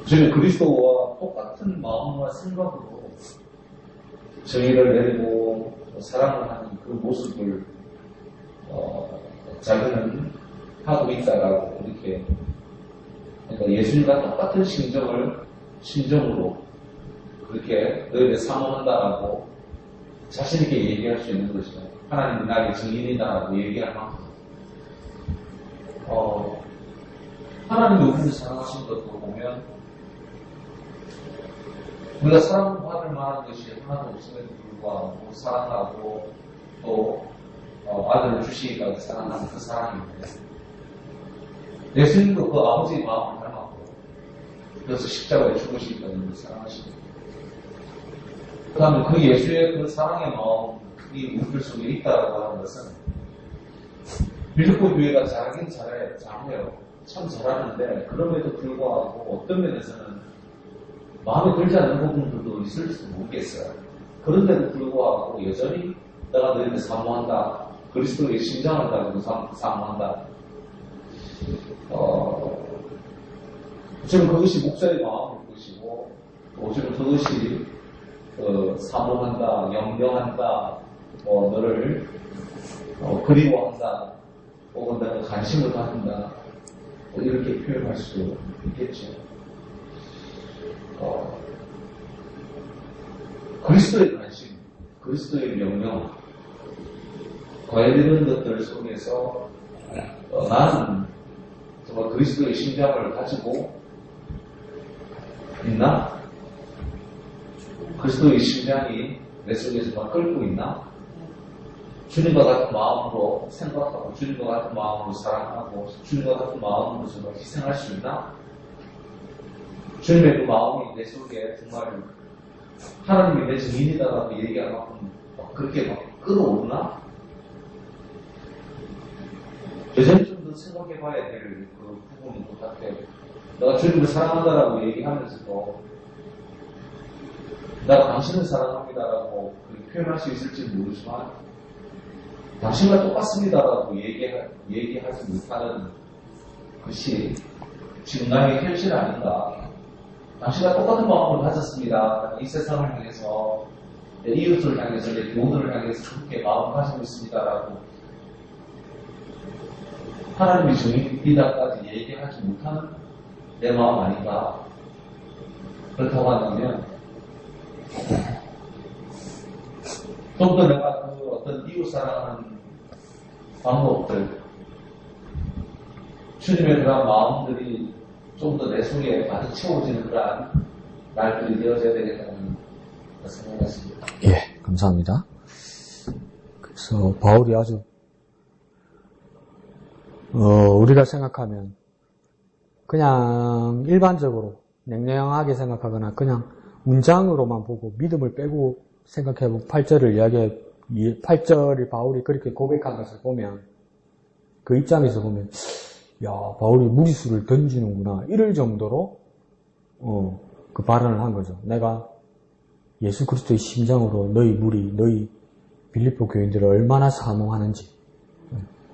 저는 그리스도와 똑같은 마음과 생각으로 정의를 내리고 사랑을 하는 그 모습을 자기는 하고 있다라고 이렇게 그러니까 예수님과 똑같은 심정으로 그렇게 너희를 사모한다라고 자신있게 얘기할 수 있는 것이죠. 하나님이 나의 증인이다라고 얘기할 만큼 하나님이 우리를 사랑하신 것도 보면 우리가 사랑받을 만한 것이 하나도 없음에도 불구하고 사랑하고 또 아들을 주시니까 사랑하는 그 사랑인데 예수님도 그 아버지의 마음을 닮았고 그래서 십자가에 죽으시니까 우리를 사랑하시고 그 다음에 그 예수의 그 사랑의 마음이 우리들 속에 있다고 하는 것은 빌립보 교회가 잘하긴 잘해요. 참 잘하는데 그럼에도 불구하고 어떤 면에서는 마음에 들지 않는 부분들도 있을지도 모르겠어요. 그런데도 불구하고 여전히 내가 너희를 사모한다. 그리스도의 심장을 가지고 사모한다. 지금 그것이 목사의 마음일 것이고 또 지금 그것이 사모한다, 염려한다, 너를 그리워한다, 혹은 내가 관심을 갖는다, 이렇게 표현할 수 있겠죠. 그리스도의 관심, 그리스도의 명령, 과연 이런 것들 속에서 나는 정말 그리스도의 심장을 가지고 있나? 그리스도의 심장이 내 속에서 막 끓고 있나? 주님과 같은 마음으로 생각하고 주님과 같은 마음으로 사랑하고 주님과 같은 마음으로 정말 희생할 수 있나? 주님의 그 마음이 내 속에 정말 하나님이 내 증인이다라고 얘기할 만큼 그렇게 막 끌어오르나? 여전히 좀 더 생각해 봐야 될 그 부분인 것 같아요. 내가 주님을 사랑한다라고 얘기하면서도 내가 당신을 사랑합니다라고 표현할 수 있을지는 모르지만 당신과 똑같습니다라고 얘기하지 못하는 것이 지금 나의 현실 아닌가. 당신과 똑같은 마음을 가졌습니다. 이 세상을 향해서 내 이웃을 향해서 내 교우들을 향해서 그렇게 마음을 가지고 있습니다라고 하나님의 증인이다까지 얘기하지 못하는 내 마음 아닌가. 그렇다고 한다면 좀 더 내가 그 어떤 이웃 사랑하는 방법들, 주님의 그런 마음들이 좀 더 내 속에 가득 채워지는 그런 날들이 되어져야 되겠다는 생각했습니다. 예, 감사합니다. 그래서 바울이 아주 우리가 생각하면 그냥 일반적으로 냉랭하게 생각하거나 그냥 문장으로만 보고 믿음을 빼고 생각해보고 8절을 바울이 그렇게 고백한 것을 보면 그 입장에서 보면 야, 바울이 무리수를 던지는구나 이럴 정도로 그 발언을 한 거죠. 내가 예수 그리스도의 심장으로 너희 무리, 너희 빌립보 교인들을 얼마나 사모하는지.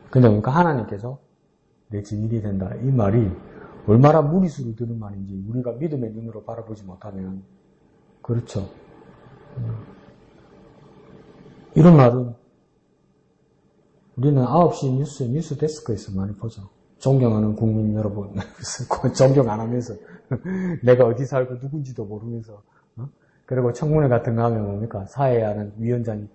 근데 그러니까 하나님께서 내 증인이 된다. 이 말이 얼마나 무리수를 드는 말인지 우리가 믿음의 눈으로 바라보지 못하면 그렇죠. 이런 말은 우리는 9시 뉴스 데스크에서 많이 보죠. 존경하는 국민 여러분, 존경 안 하면서 내가 어디 살고 누군지도 모르면서 그리고 청문회 같은 거 하면 뭡니까? 사회하는 위원장이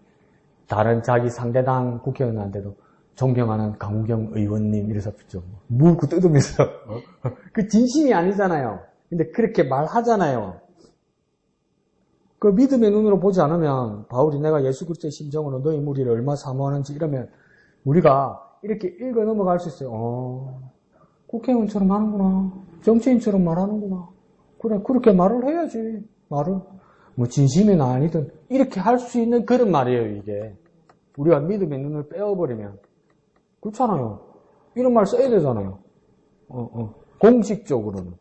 다른 자기 상대당 국회의원한테도 존경하는 강우경 의원님 이래서 붙죠. 물고 뜯으면서 그 진심이 아니잖아요. 근데 그렇게 말하잖아요. 그 믿음의 눈으로 보지 않으면 바울이 내가 예수 그리스도의 심정으로 너희 무리를 얼마 사모하는지 이러면 우리가 이렇게 읽어 넘어갈 수 있어요. 국회의원처럼 하는구나. 정치인처럼 말하는구나. 그래 그렇게 말을 해야지. 말을 뭐 진심이나 아니든 이렇게 할 수 있는 그런 말이에요. 이게 우리가 믿음의 눈을 빼어버리면 그렇잖아요. 이런 말 써야 되잖아요. 공식적으로는.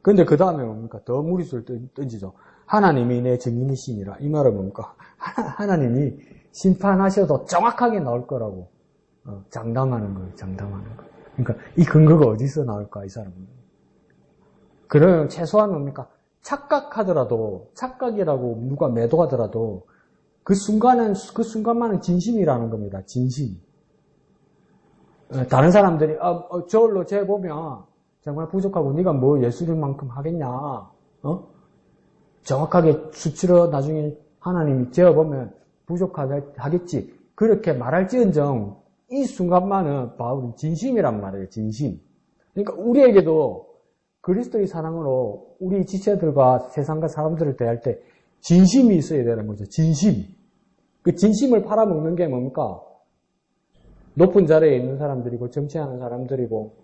근데 그 다음에 뭡니까? 더 무리수를 던지죠. 하나님이 내 증인이시니라. 이 말은 뭡니까? 하나님이 심판하셔도 정확하게 나올 거라고 장담하는 거예요. 장담하는 거. 그러니까 이 근거가 어디서 나올까 이 사람은. 그러면 최소한 뭡니까? 착각하더라도 착각이라고 누가 매도하더라도 그 순간만은 진심이라는 겁니다. 진심. 다른 사람들이 저울로 재보면 정말 부족하고 네가 뭐 예수님만큼 하겠냐? 정확하게 수치로 나중에 하나님이 재어보면 부족하겠지. 그렇게 말할지언정 이 순간만은 바울은 진심이란 말이에요. 진심. 그러니까 우리에게도 그리스도의 사랑으로 우리 지체들과 세상과 사람들을 대할 때 진심이 있어야 되는 거죠. 진심. 그 진심을 팔아먹는 게 뭡니까? 높은 자리에 있는 사람들이고 정치하는 사람들이고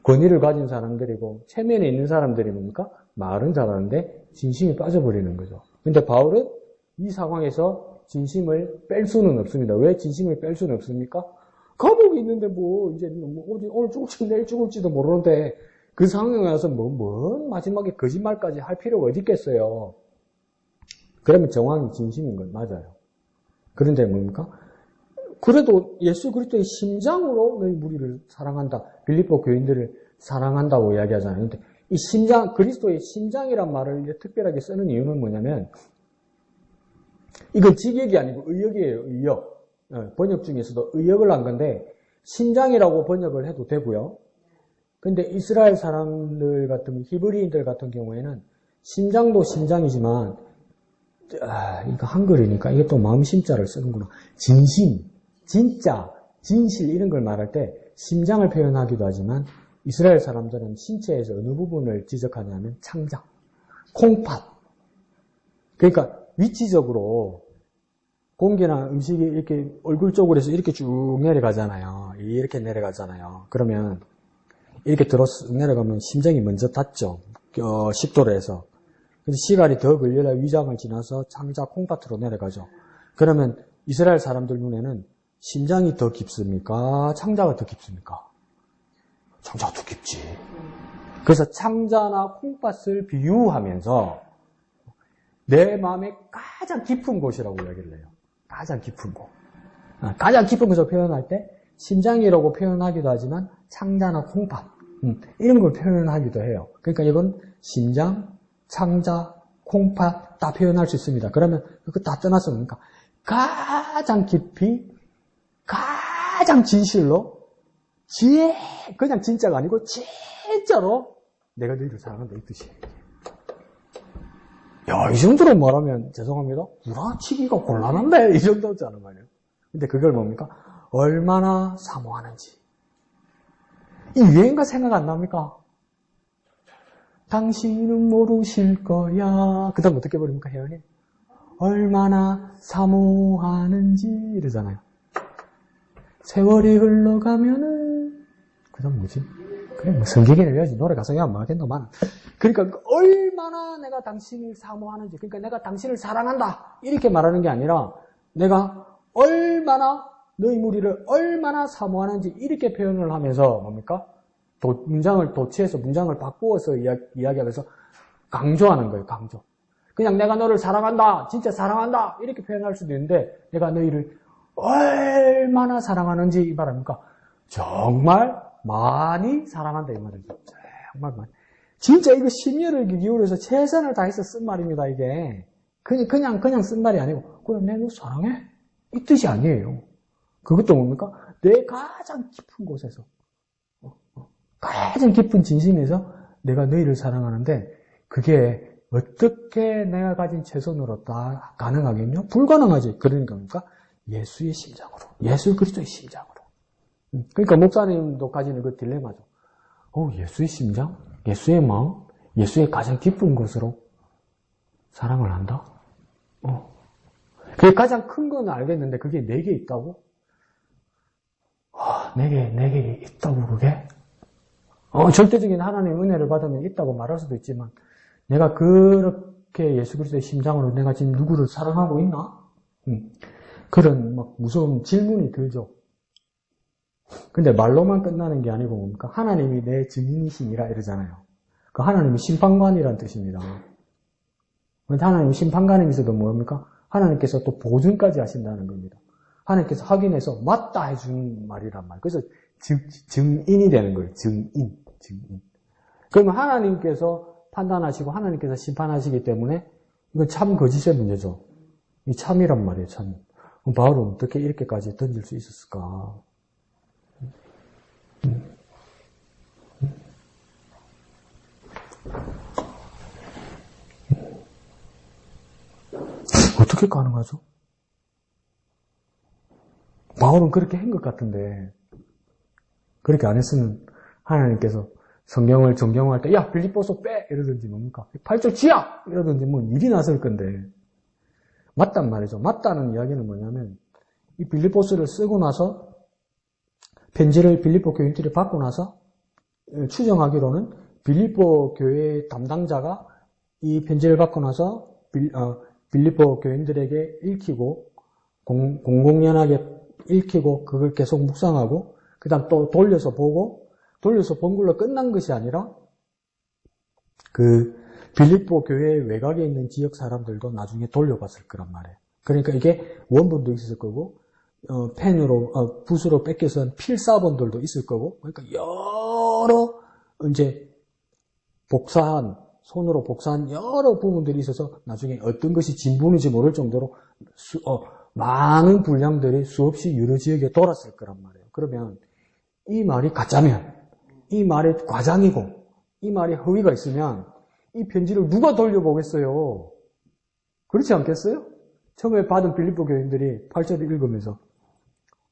권위를 가진 사람들이고 체면에 있는 사람들이 뭡니까? 말은 잘하는데 진심이 빠져버리는 거죠. 근데 바울은 이 상황에서 진심을 뺄 수는 없습니다. 왜 진심을 뺄 수는 없습니까? 감옥에 있는데 이제 오늘 죽을지 내일 죽을지도 모르는데 그 상황에 와서 뭔 마지막에 거짓말까지 할 필요가 어디 있겠어요. 그러면 정황이 진심인 건 맞아요. 그런데 뭡니까? 그래도 예수 그리스도의 심장으로 너희 무리를 사랑한다. 빌립보 교인들을 사랑한다고 이야기하잖아요. 근데 이 심장, 그리스도의 심장이란 말을 특별하게 쓰는 이유는 뭐냐면 이건 직역이 아니고 의역이에요. 의역. 번역 중에서도 의역을 한 건데 심장이라고 번역을 해도 되고요. 근데 이스라엘 사람들 같은 히브리인들 같은 경우에는 심장도 심장이지만 이거 한글이니까 이게 또 마음 심자를 쓰는구나. 진심, 진짜, 진실 이런 걸 말할 때 심장을 표현하기도 하지만 이스라엘 사람들은 신체에서 어느 부분을 지적하냐면 창자, 콩팥. 그러니까 위치적으로 공기나 음식이 이렇게 얼굴 쪽으로 해서 이렇게 쭉 내려가잖아요. 이렇게 내려가잖아요. 그러면 이렇게 내려가면 심장이 먼저 닿죠. 10도로 해서. 근데 시간이 더 걸려야 위장을 지나서 창자 콩팥으로 내려가죠. 그러면 이스라엘 사람들 눈에는 심장이 더 깊습니까? 창자가 더 깊습니까? 창자가 더 깊지. 그래서 창자나 콩팥을 비유하면서 내 마음의 가장 깊은 곳이라고 이야기를 해요. 가장 깊은 곳. 가장 깊은 곳을 표현할 때 심장이라고 표현하기도 하지만 창자나 콩팥 이런 걸 표현하기도 해요. 그러니까 이건 심장, 창자, 콩팥 다 표현할 수 있습니다. 그러면 그거 다 떠나서 뭡니까? 가장 깊이 가장 진실로 그냥 진짜가 아니고 진짜로 내가 너희를 사랑한다 이 뜻이에요. 야, 이 정도로 말하면 죄송합니다. 구라치기가 곤란한데 이 정도잖아 말이에요. 근데 그걸 뭡니까? 얼마나 사모하는지. 이 유행가 생각 안 납니까? 당신은 모르실 거야. 그 다음 어떻게 버립니까, 혜연이? 얼마나 사모하는지 이러잖아요. 세월이 흘러가면은 그 다음 뭐지? 그래 뭐 성경에는 외워야지. 노래 가사에 안 맞겠노 만. 그러니까 얼마나 내가 당신을 사모하는지, 그러니까 내가 당신을 사랑한다 이렇게 말하는 게 아니라 내가 얼마나 너희 무리를 얼마나 사모하는지 이렇게 표현을 하면서 뭡니까? 문장을 도치해서 문장을 바꾸어서 이야기하면서 강조하는 거예요. 강조. 그냥 내가 너를 사랑한다, 진짜 사랑한다 이렇게 표현할 수도 있는데 내가 너희를 얼마나 사랑하는지 이 말입니까? 정말 많이 사랑한다 이 말이죠. 정말 많이. 진짜 이거 심혈을 기울여서 최선을 다해서 쓴 말입니다. 이게 그냥 쓴 말이 아니고 그냥 내가 너 사랑해 이 뜻이 아니에요. 그것도 뭡니까? 내 가장 깊은 곳에서 가장 깊은 진심에서 내가 너희를 사랑하는데 그게 어떻게 내가 가진 최선으로 다 가능하겠냐? 불가능하지. 그러니까 뭡니까? 예수의 심장으로. 예수 그리스도의 심장으로. 그러니까 목사님도 가지는 그 딜레마죠. 예수의 심장? 예수의 마음? 예수의 가장 깊은 것으로 사랑을 한다? 그게 가장 큰 건 알겠는데 그게 내게 있다고? 내게 있다고 그게? 절대적인 하나님의 은혜를 받으면 있다고 말할 수도 있지만 내가 그렇게 예수 그리스도의 심장으로 내가 지금 누구를 사랑하고 있나? 그런 막 무서운 질문이 들죠. 근데 말로만 끝나는 게 아니고 뭡니까? 하나님이 내 증인이시니라 이러잖아요. 그 하나님이 심판관이란 뜻입니다. 근데 하나님이 심판관이면서도 뭡니까? 하나님께서 또 보증까지 하신다는 겁니다. 하나님께서 확인해서 맞다 해주는 말이란 말. 그래서 증인이 되는 거예요. 증인. 그러면 하나님께서 판단하시고 하나님께서 심판하시기 때문에 이건 참 거짓의 문제죠. 이 참이란 말이에요. 참. 그럼 바울은 어떻게 이렇게까지 던질 수 있었을까? 어떻게 가능하죠? 바울은 그렇게 한 것 같은데 그렇게 안 했으면 하나님께서 성경을 정경할 때 야 빌립보서 빼 이러든지 뭡니까? 8절 지야 이러든지 뭐 일이 났을 건데 맞단 말이죠. 맞다는 이야기는 뭐냐면 이 빌립보서를 쓰고 나서 편지를 빌립보 교인들이 받고 나서 추정하기로는 빌립보 교회 담당자가 이 편지를 받고 나서 빌립보 교인들에게 읽히고 공공연하게 읽히고 그걸 계속 묵상하고 그 다음 또 돌려서 본 걸로 끝난 것이 아니라 그 빌립보 교회 외곽에 있는 지역 사람들도 나중에 돌려봤을 거란 말이에요. 그러니까 이게 원본도 있을 거고 펜으로 붓으로 뺏겨서 필사본들도 있을 거고 그러니까 여러 이제 손으로 복사한 여러 부분들이 있어서 나중에 어떤 것이 진본인지 모를 정도로 많은 분량들이 수없이 여러 지역에 돌았을 거란 말이에요. 그러면 이 말이 가짜면, 이 말이 과장이고, 이 말이 허위가 있으면 이 편지를 누가 돌려보겠어요? 그렇지 않겠어요? 처음에 받은 빌립보 교인들이 8절을 읽으면서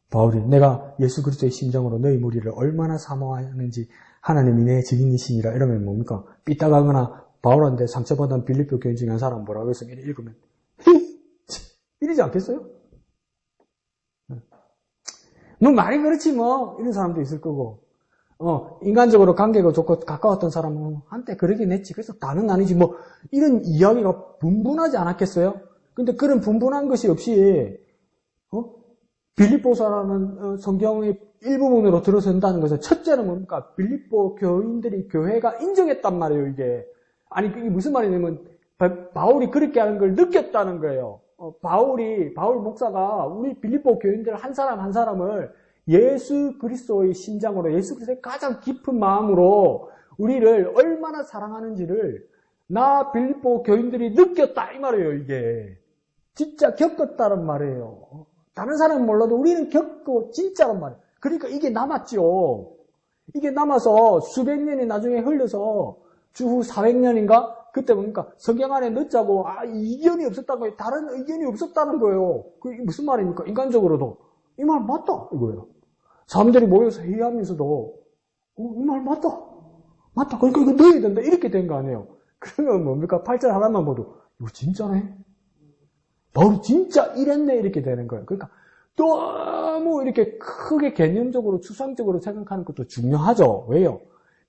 바울이 내가 예수 그리스도의 심정으로 너희 무리를 얼마나 사모하는지 하나님이 내 증인이시니라 이러면 뭡니까? 삐딱하거나 바울한테 상처받은 빌립보 교인 중에 한 사람 뭐라고 해서 읽으면 이러지 않겠어요? 뭐 말이 그렇지 뭐 이런 사람도 있을 거고 인간적으로 관계가 좋고 가까웠던 사람은 한때 그러긴 했지. 그래서 다는 아니지 뭐 이런 이야기가 분분하지 않았겠어요? 근데 그런 분분한 것이 없이 빌립보서라는 성경의 일부분으로 들어선다는 것은 첫째는 뭡니까? 빌립보 교인들이 교회가 인정했단 말이에요. 이게 아니 그게 무슨 말이냐면 바울이 그렇게 하는 걸 느꼈다는 거예요. 바울 목사가 우리 빌립보 교인들 한 사람 한 사람을 예수 그리스도의 심장으로 예수 그리스도의 가장 깊은 마음으로 우리를 얼마나 사랑하는지를 나 빌립보 교인들이 느꼈다 이 말이에요. 이게 진짜 겪었다는 말이에요. 다른 사람은 몰라도 우리는 겪고 진짜란 말이에요. 그러니까 이게 남았죠. 이게 남아서 수백 년이 나중에 흘러서 주후 400년인가 그때 보니까 성경 안에 넣자고 이견이 없었다는 거예요. 다른 의견이 없었다는 거예요. 그게 무슨 말입니까? 인간적으로도 이 말 맞다 이거예요. 사람들이 모여서 회의하면서도 이 말 맞다. 그러니까 이거 넣어야 된다 이렇게 된 거 아니에요. 그러면 뭡니까? 8절 하나만 봐도 이거 진짜네. 바울이 진짜 이랬네 이렇게 되는 거예요. 그러니까 너무 이렇게 크게 개념적으로 추상적으로 생각하는 것도 중요하죠. 왜요?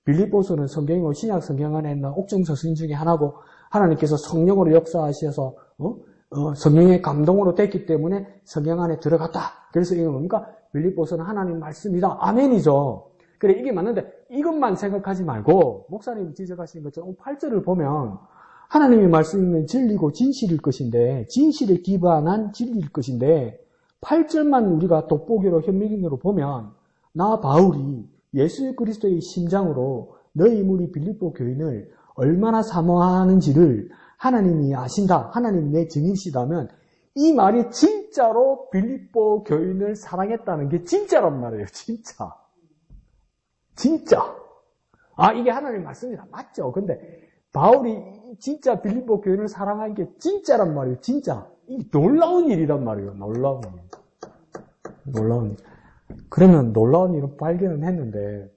빌립보서는 성경이고 신약 성경 안에 있는 옥중 서신 중에 하나고 하나님께서 성령으로 역사하셔서 성령의 감동으로 됐기 때문에 성경 안에 들어갔다. 그래서 이건 뭡니까? 빌립보서는 하나님 말씀이다. 아멘이죠. 그래 이게 맞는데 이것만 생각하지 말고 목사님이 지적하신 것처럼 8절을 보면 하나님의 말씀은 진리고 진실일 것인데 진실에 기반한 진리일 것인데 8절만 우리가 돋보기로 현미경으로 보면 나 바울이 예수 그리스도의 심장으로 너희 무리 빌립보 교인을 얼마나 사모하는지를 하나님이 아신다. 하나님이 내 증인이시다면 이 말이 진짜로 빌립보 교인을 사랑했다는 게 진짜란 말이에요. 진짜. 이게 하나님 말씀이다. 맞죠. 근데 바울이 진짜 빌립보 교회를 사랑한 게 진짜란 말이에요. 진짜. 이 놀라운 일이란 말이에요. 놀라운 일. 놀라운 일. 그러면 놀라운 일을 발견은 했는데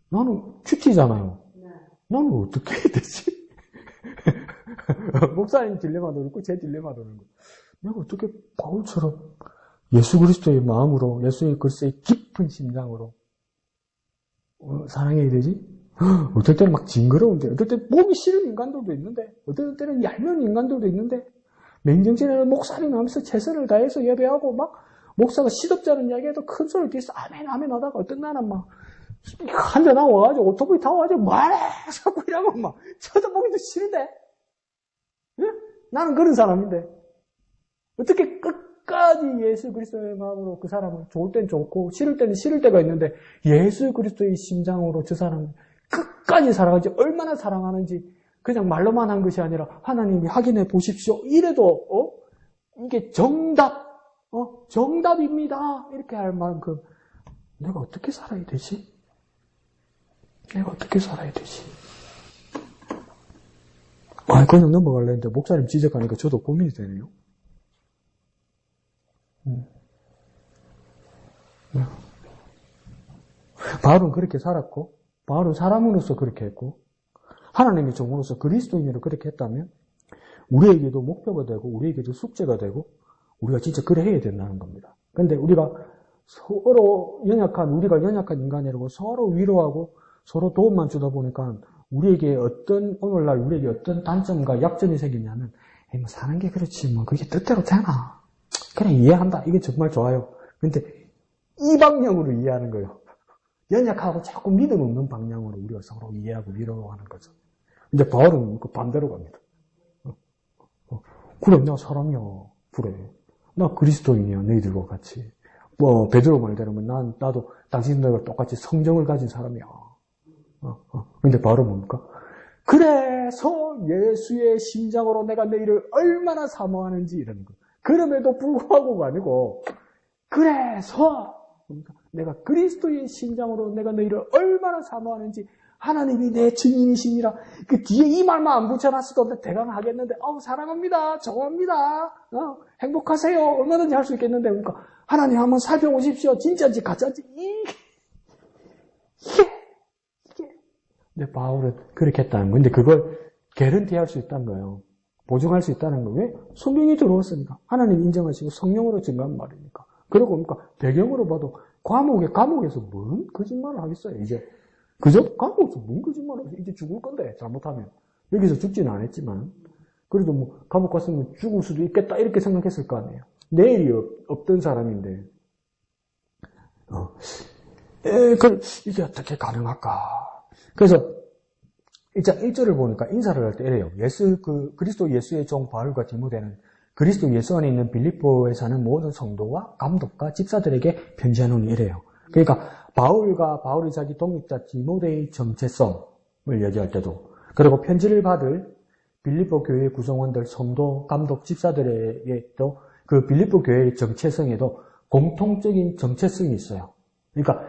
나는 큐티잖아요. 나는 어떻게 해야 되지? 목사님 딜레마도 그렇고 제 딜레마도 그렇고 내가 어떻게 바울처럼 예수 그리스도의 마음으로 예수 그리스도의 깊은 심장으로 사랑해야 되지? 어떨 때는 막 징그러운데 어떨 때 보기 싫은 인간들도 있는데 어떨 때는 얄미운 인간들도 있는데 맹정신에는 목사님 하면서 최선을 다해서 예배하고 막 목사가 시덥잖은 이야기해도 큰 소리를 뒤에서 아멘 아멘 하다가 어떤 날은 막 한잔 하고 와가지고 오토바이 타고 와가지고 말해 자꾸 이러고 막 쳐다보기도 싫은데 응? 나는 그런 사람인데 어떻게 끝까지 예수 그리스도의 마음으로 그 사람을 좋을 땐 좋고 싫을 때는 싫을 때가 있는데 예수 그리스도의 심장으로 저 사람을 끝까지 사랑하지 얼마나 사랑하는지 그냥 말로만 한 것이 아니라 하나님이 확인해 보십시오. 이래도 이게 정답입니다. 이렇게 할 만큼 내가 어떻게 살아야 되지? 내가 어떻게 살아야 되지? 그냥 넘어갈래 했는데 목사님 지적하니까 저도 고민이 되네요. 바울은 그렇게 살았고 바울은 사람으로서 그렇게 했고 하나님의 종으로서 그리스도인으로 그렇게 했다면 우리에게도 목표가 되고 우리에게도 숙제가 되고 우리가 진짜 그래 해야 된다는 겁니다. 그런데 우리가 우리가 연약한 인간이라고 서로 위로하고 서로 도움만 주다 보니까 오늘날 우리에게 어떤 단점과 약점이 생기냐면 뭐 사는 게 그렇지 뭐 그게 뜻대로 되나 그래 이해한다 이게 정말 좋아요. 근데 이 방향으로 이해하는 거예요. 연약하고 자꾸 믿음 없는 방향으로 우리가 서로 이해하고 위로하는 거죠. 이제 바울은 그 반대로 갑니다. 그래 나 사람이야. 그래 나 그리스도인이야. 너희들과 같이. 베드로 말대로면 나도 당신들과 똑같이 성정을 가진 사람이야. 근데 바울은 뭡니까? 그래서 예수의 심장으로 내가 너희를 얼마나 사모하는지 이러는 거예요. 그럼에도 불구하고가 아니고 그래서 내가 그리스도의 심장으로 내가 너희를 얼마나 사모하는지 하나님이 내 증인이시니라. 그 뒤에 이 말만 안 붙여놨어도 대강 하겠는데 사랑합니다. 좋아합니다. 행복하세요. 얼마든지 할 수 있겠는데 그러니까 하나님 한번 살펴보십시오. 진짜인지 가짜인지 이게 근데 바울은 그렇게 했다는 거예요. 근데 그걸 개런티할 수 있다는 거예요. 보증할 수 있다는 거예요. 왜? 성경이 들어왔으니까. 하나님 인정하시고 성령으로 증거한 말이니까. 그리고 그러니까 배경으로 봐도 감옥에서 뭔 거짓말을 하겠어요. 이제 그죠? 감옥에서 뭔 거짓말을 하겠어요. 이제 죽을 건데 잘못하면. 여기서 죽지는 않았지만 그래도 뭐 감옥 갔으면 죽을 수도 있겠다 이렇게 생각했을 거 아니에요. 내일이 없던 사람인데 이게 어떻게 가능할까? 그래서 1절을 보니까 인사를 할 때 이래요. 그리스도 예수의 종 바울과 디모데는 그리스도 예수 안에 있는 빌립보에 사는 모든 성도와 감독과 집사들에게 편지하노니 이래요. 그러니까 바울이 자기 독립자 디모데의 정체성을 얘기할 때도 그리고 편지를 받을 빌립보 교회의 구성원들, 성도, 감독, 집사들에게도 그 빌립보 교회의 정체성에도 공통적인 정체성이 있어요. 그러니까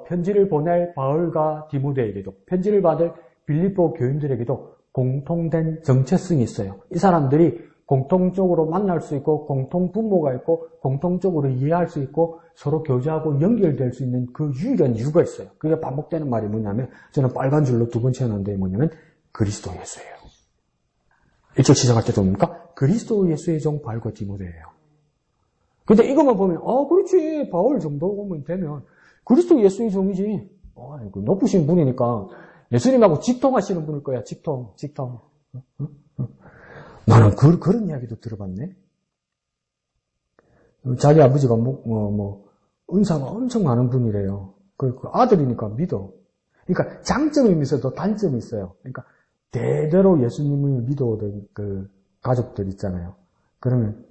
편지를 보낼 바울과 디모데에게도 편지를 받을 빌립보 교인들에게도 공통된 정체성이 있어요. 이 사람들이 공통적으로 만날 수 있고 공통 분모가 있고 공통적으로 이해할 수 있고 서로 교제하고 연결될 수 있는 그 유일한 이유가 있어요. 그게 반복되는 말이 뭐냐면 저는 빨간 줄로 두 번째 하는데 뭐냐면 그리스도 예수예요. 1절 시작할 때도 뭡니까? 그리스도 예수의 종 바울과 디모데예요. 근데 이것만 보면 그렇지 바울 정도면 되면 그리스도 예수의 종이지. 높으신 분이니까 예수님하고 직통하시는 분일 거야. 직통. 나는 그런 이야기도 들어봤네. 자기 아버지가 은사가 엄청 많은 분이래요. 그 아들이니까 믿어. 그러니까 장점이 있어도 단점이 있어요. 그러니까 대대로 예수님을 믿어오던 그 가족들 있잖아요. 그러면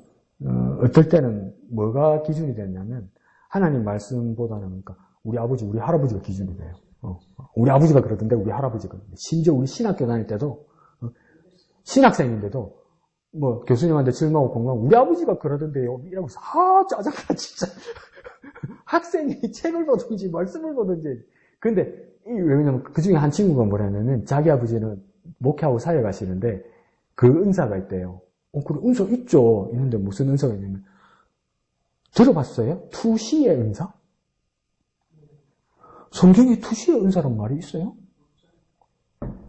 어떨 때는 뭐가 기준이 됐냐면 하나님 말씀보다는 그러니까 우리 아버지, 우리 할아버지가 기준이 돼요. 우리 아버지가 그러던데 우리 할아버지가 그러던데 심지어 우리 신학교 다닐 때도 신학생인데도 교수님한테 질문하고 공부하면 우리 아버지가 그러던데요. 이러면서 짜증나 진짜. 학생이 책을 보든지 말씀을 보든지. 근데 왜냐면 그 중에 한 친구가 뭐라냐면 자기 아버지는 목회하고 사회 가시는데 그 은사가 있대요. 그래, 은사 있죠. 있는데 무슨 은사가 있냐면 들어봤어요? 투시의 은사? 성경에 투시의 은사란 말이 있어요?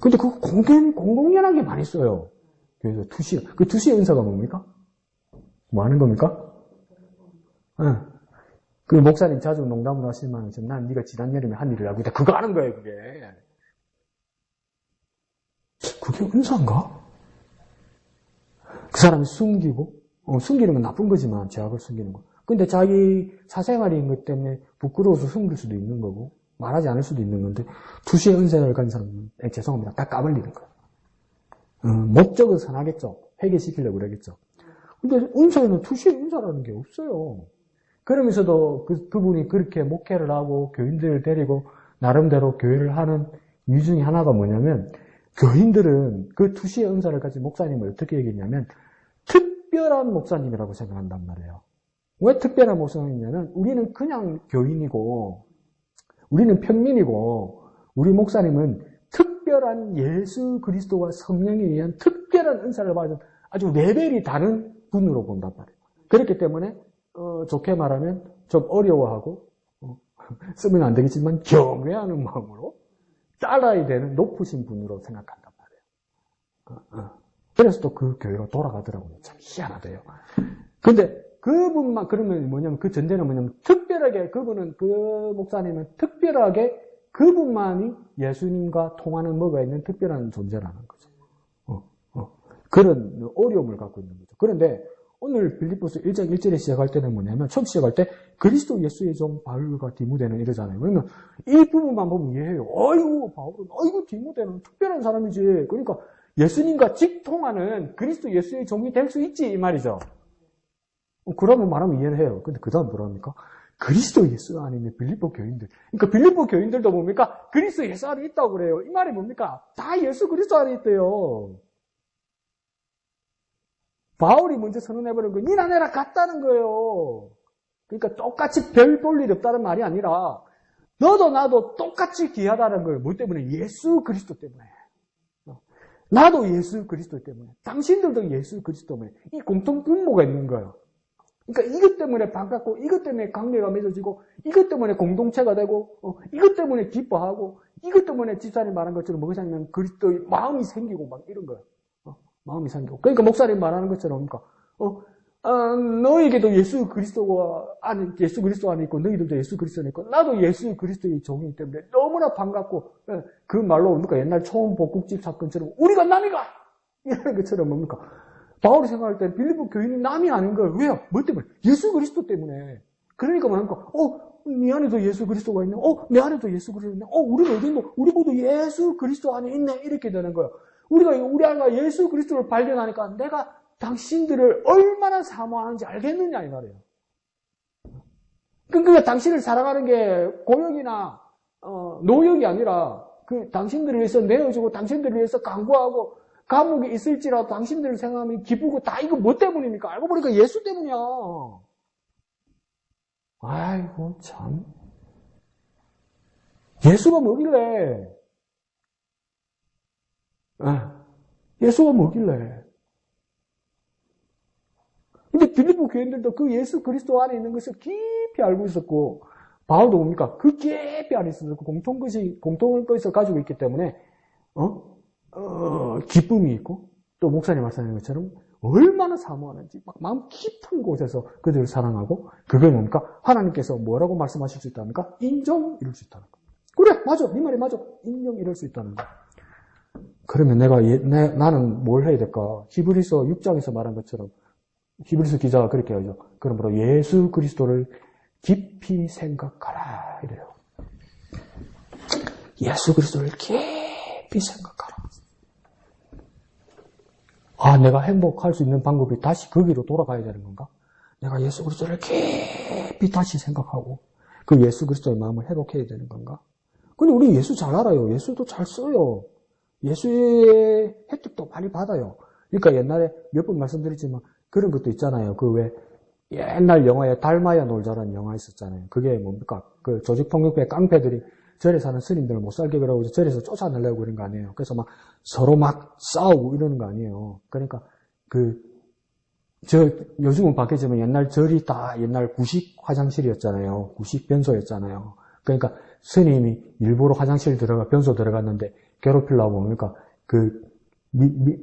근데 그거 공공연하게 많이 써요. 그래서 그 투시의 은사가 뭡니까? 뭐 하는 겁니까? 그 목사님 자주 농담으로 하시지만 난 네가 지난 여름에 한 일을 알고 있다. 그거 하는 거예요, 그게. 그게 은사인가? 그 사람이 숨기고, 숨기는 건 나쁜 거지만, 죄악을 숨기는 거. 근데 자기 사생활인 것 때문에 부끄러워서 숨길 수도 있는 거고, 말하지 않을 수도 있는 건데, 투시의 은사를 가진 사람은, 죄송합니다. 딱 까발리는 거예요. 목적은 선하겠죠. 회개시키려고 그러겠죠. 근데 은사에는 투시의 은사라는 게 없어요. 그러면서도 그분이 그렇게 목회를 하고 교인들을 데리고 나름대로 교회를 하는 이유 중에 하나가 뭐냐면 교인들은 그 투시의 은사를 가진 목사님을 어떻게 얘기했냐면 특별한 목사님이라고 생각한단 말이에요. 왜 특별한 목사님이냐면 우리는 그냥 교인이고 우리는 평민이고 우리 목사님은 특별한 예수 그리스도와 성령에 의한 특별한 은사를 받은 아주 레벨이 다른 분으로 본단 말이에요. 그렇기 때문에 좋게 말하면 좀 어려워하고 쓰면 안 되겠지만 경외하는 마음으로 따라야 되는 높으신 분으로 생각한단 말이에요. 그래서 또 그 교회로 돌아가더라고요. 참 희한하대요. 근데 그분만 그러면 뭐냐면 그 전제는 뭐냐면 특별하게 그분은 그 목사님은 특별하게 그분만이 예수님과 통하는 뭐가 있는 특별한 존재라는 거죠. 그런 어려움을 갖고 있는 거죠. 그런데 오늘 빌립보서 1장 1절에 시작할 때는 뭐냐면 처음 시작할 때 그리스도 예수의 종 바울과 디모데는 이러잖아요. 그러면 이 부분만 보면 이해해요. 아이고 바울은 아이고 디모데는 특별한 사람이지. 그러니까 예수님과 직통하는 그리스도 예수의 종이 될 수 있지 이 말이죠. 그러면 말하면 이해를 해요. 근데 그 다음 뭐랍니까? 그리스도 예수 안에 있는 빌립보 교인들. 그러니까 빌립보 교인들도 뭡니까? 그리스도 예수 안에 있다고 그래요. 이 말이 뭡니까? 다 예수 그리스도 안에 있대요. 바울이 먼저 선언해버린 거, 니나 내라 같다는 거예요. 그러니까 똑같이 별 볼 일 없다는 말이 아니라, 너도 나도 똑같이 귀하다는 거예요. 뭐 때문에? 예수 그리스도 때문에. 나도 예수 그리스도 때문에. 당신들도 예수 그리스도 때문에. 이 공통 분모가 있는 거예요. 그러니까 이것 때문에 반갑고, 이것 때문에 관계가 맺어지고, 이것 때문에 공동체가 되고, 이것 때문에 기뻐하고, 이것 때문에 집사님 말한 것처럼 뭐냐면 그리스도의 마음이 생기고 막 이런 거예요. 마음이 생기고. 그러니까 목사님 말하는 것처럼, 너에게도 예수 그리스도 안에 있고, 너희들도 예수 그리스도 안에 있고, 나도 예수 그리스도의 종이기 때문에 너무나 반갑고, 그 말로 뭡니까? 옛날 초원복국집 사건처럼, 우리가 남이가! 이러는 것처럼 뭡니까? 바울이 생각할 때 빌립보 교인이 남이 아닌 거예요. 왜요? 뭐 때문에? 예수 그리스도 때문에. 그러니까 뭐합니까? 네 안에도 예수 그리스도가 있네. 내 안에도 예수 그리스도 있네. 우리는 어디 있노? 우리 모두 예수 그리스도 안에 있네. 이렇게 되는 거예요. 우리 아이가 예수 그리스도를 발견하니까 내가 당신들을 얼마나 사모하는지 알겠느냐 이 말이에요. 그러니까 당신을 사랑하는 게 고역이나 노역이 아니라 그 당신들을 위해서 내어주고 당신들을 위해서 강구하고 감옥에 있을지라도 당신들을 생각하면 기쁘고 다 이거 뭐 때문입니까? 알고 보니까 예수 때문이야. 아이고 참. 예수가 뭐길래? 예수가 뭐길래? 근데 빌립보 교인들도 그 예수 그리스도 안에 있는 것을 깊이 알고 있었고, 바울도 뭡니까? 그 깊이 안에 있었고, 공통의 것을 가지고 있기 때문에, 기쁨이 있고, 또 목사님 말씀하신 것처럼, 얼마나 사모하는지, 막 마음 깊은 곳에서 그들을 사랑하고, 그게 뭡니까? 하나님께서 뭐라고 말씀하실 수 있답니까? 인정 이룰 수 있다는 거. 그래, 맞아. 네 말이 맞아. 인정 이룰 수 있다는 거. 그러면 나는 뭘 해야 될까? 히브리서 6장에서 말한 것처럼, 히브리서 기자가 그렇게 하죠. 그러므로 예수 그리스도를 깊이 생각하라. 이래요. 예수 그리스도를 깊이 생각하라. 내가 행복할 수 있는 방법이 다시 거기로 돌아가야 되는 건가? 내가 예수 그리스도를 깊이 다시 생각하고 그 예수 그리스도의 마음을 회복해야 되는 건가? 근데 우리 예수 잘 알아요. 예수도 잘 써요. 예수의 혜택도 많이 받아요. 그러니까 옛날에 몇 번 말씀드렸지만 그런 것도 있잖아요. 그 왜 옛날 영화에 달마야 놀자라는 영화 있었잖아요. 그게 뭡니까? 그 조직폭력배 깡패들이 절에 사는 스님들을 못 살게 그러고 절에서 쫓아내려고 그런 거 아니에요. 그래서 막 서로 막 싸우고 이러는 거 아니에요. 그러니까 요즘은 바뀌었지만 옛날 절이 다 옛날 구식 화장실이었잖아요. 구식 변소였잖아요. 그러니까 스님이 일부러 화장실 변소 들어갔는데 괴롭히려고 그러니까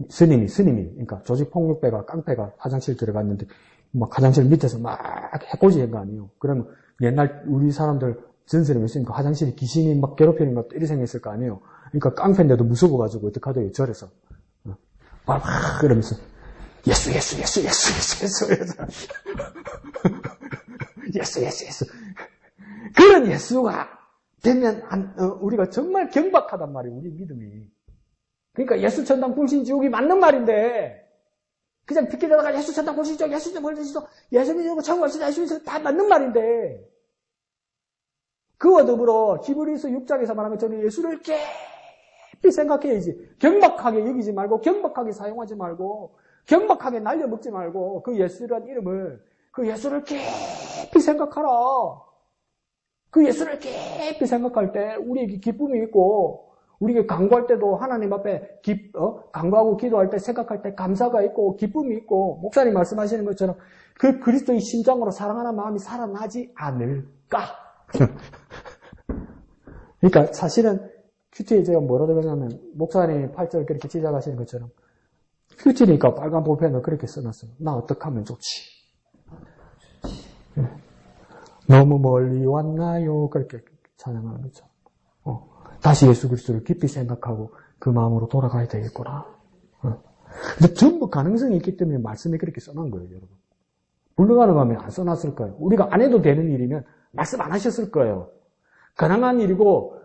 스님이, 그러니까 조직폭력배가, 깡패가 화장실 들어갔는데, 막 화장실 밑에서 막 해코지 한 거 아니에요. 그러면 옛날 우리 사람들 전설에 있으니까 화장실에 귀신이 막 괴롭히는 거 때리 생겼을 거 아니에요. 그러니까 깡패인데도 무서워가지고 어떡하대요, 절에서. 막 그러면서, 예수. 예수. 그런 예수가 되면, 우리가 정말 경박하단 말이에요, 우리 믿음이. 그러니까 예수 천당 불신 지옥이 맞는 말인데 그냥 듣게 되다가 예수 천당 불신 지옥 예수 천당 불신 지옥 예수 믿고 천국 갑시다 예수 믿고 다 맞는 말인데 그와 더불어 히브리서 6장에서 말한 것처럼 예수를 깊이 생각해야지. 경박하게 여기지 말고 경박하게 사용하지 말고 경박하게 날려먹지 말고 그 예수라는 이름을 그 예수를 깊이 생각하라. 그 예수를 깊이 생각할 때 우리에게 기쁨이 있고 우리가 간구할 때도 하나님 앞에 간구하고 기도할 때 생각할 때 감사가 있고 기쁨이 있고 목사님 말씀하시는 것처럼 그 그리스도의 심장으로 사랑하는 마음이 살아나지 않을까? 그러니까 사실은 큐티에 제가 뭐라고 그러냐면 목사님이 8절 그렇게 시작하시는 것처럼 큐티니까 빨간 볼펜을 그렇게 써놨어요. 나 어떻게 하면 좋지? 너무 멀리 왔나요? 그렇게 찬양하는 거죠. 다시 예수 그리스도를 깊이 생각하고 그 마음으로 돌아가야 되겠구나. 근데 전부 가능성이 있기 때문에 말씀에 그렇게 써놓은 거예요, 여러분. 불가능하면 안 써놨을 거예요. 우리가 안 해도 되는 일이면 말씀 안 하셨을 거예요. 가능한 일이고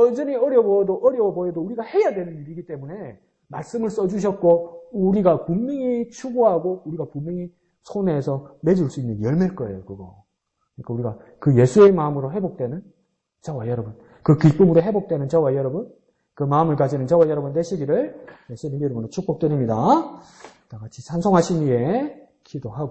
여전히 어려워 보여도 우리가 해야 되는 일이기 때문에 말씀을 써주셨고 우리가 분명히 추구하고 우리가 분명히 손에서 맺을 수 있는 열매일 거예요, 그거. 그러니까 우리가 그 예수의 마음으로 회복되는 저와 여러분, 그 기쁨으로 회복되는 저와 여러분, 그 마음을 가지는 저와 여러분 되시기를 예수님 이름으로 축복드립니다. 다 같이 찬송하신 후에 기도하고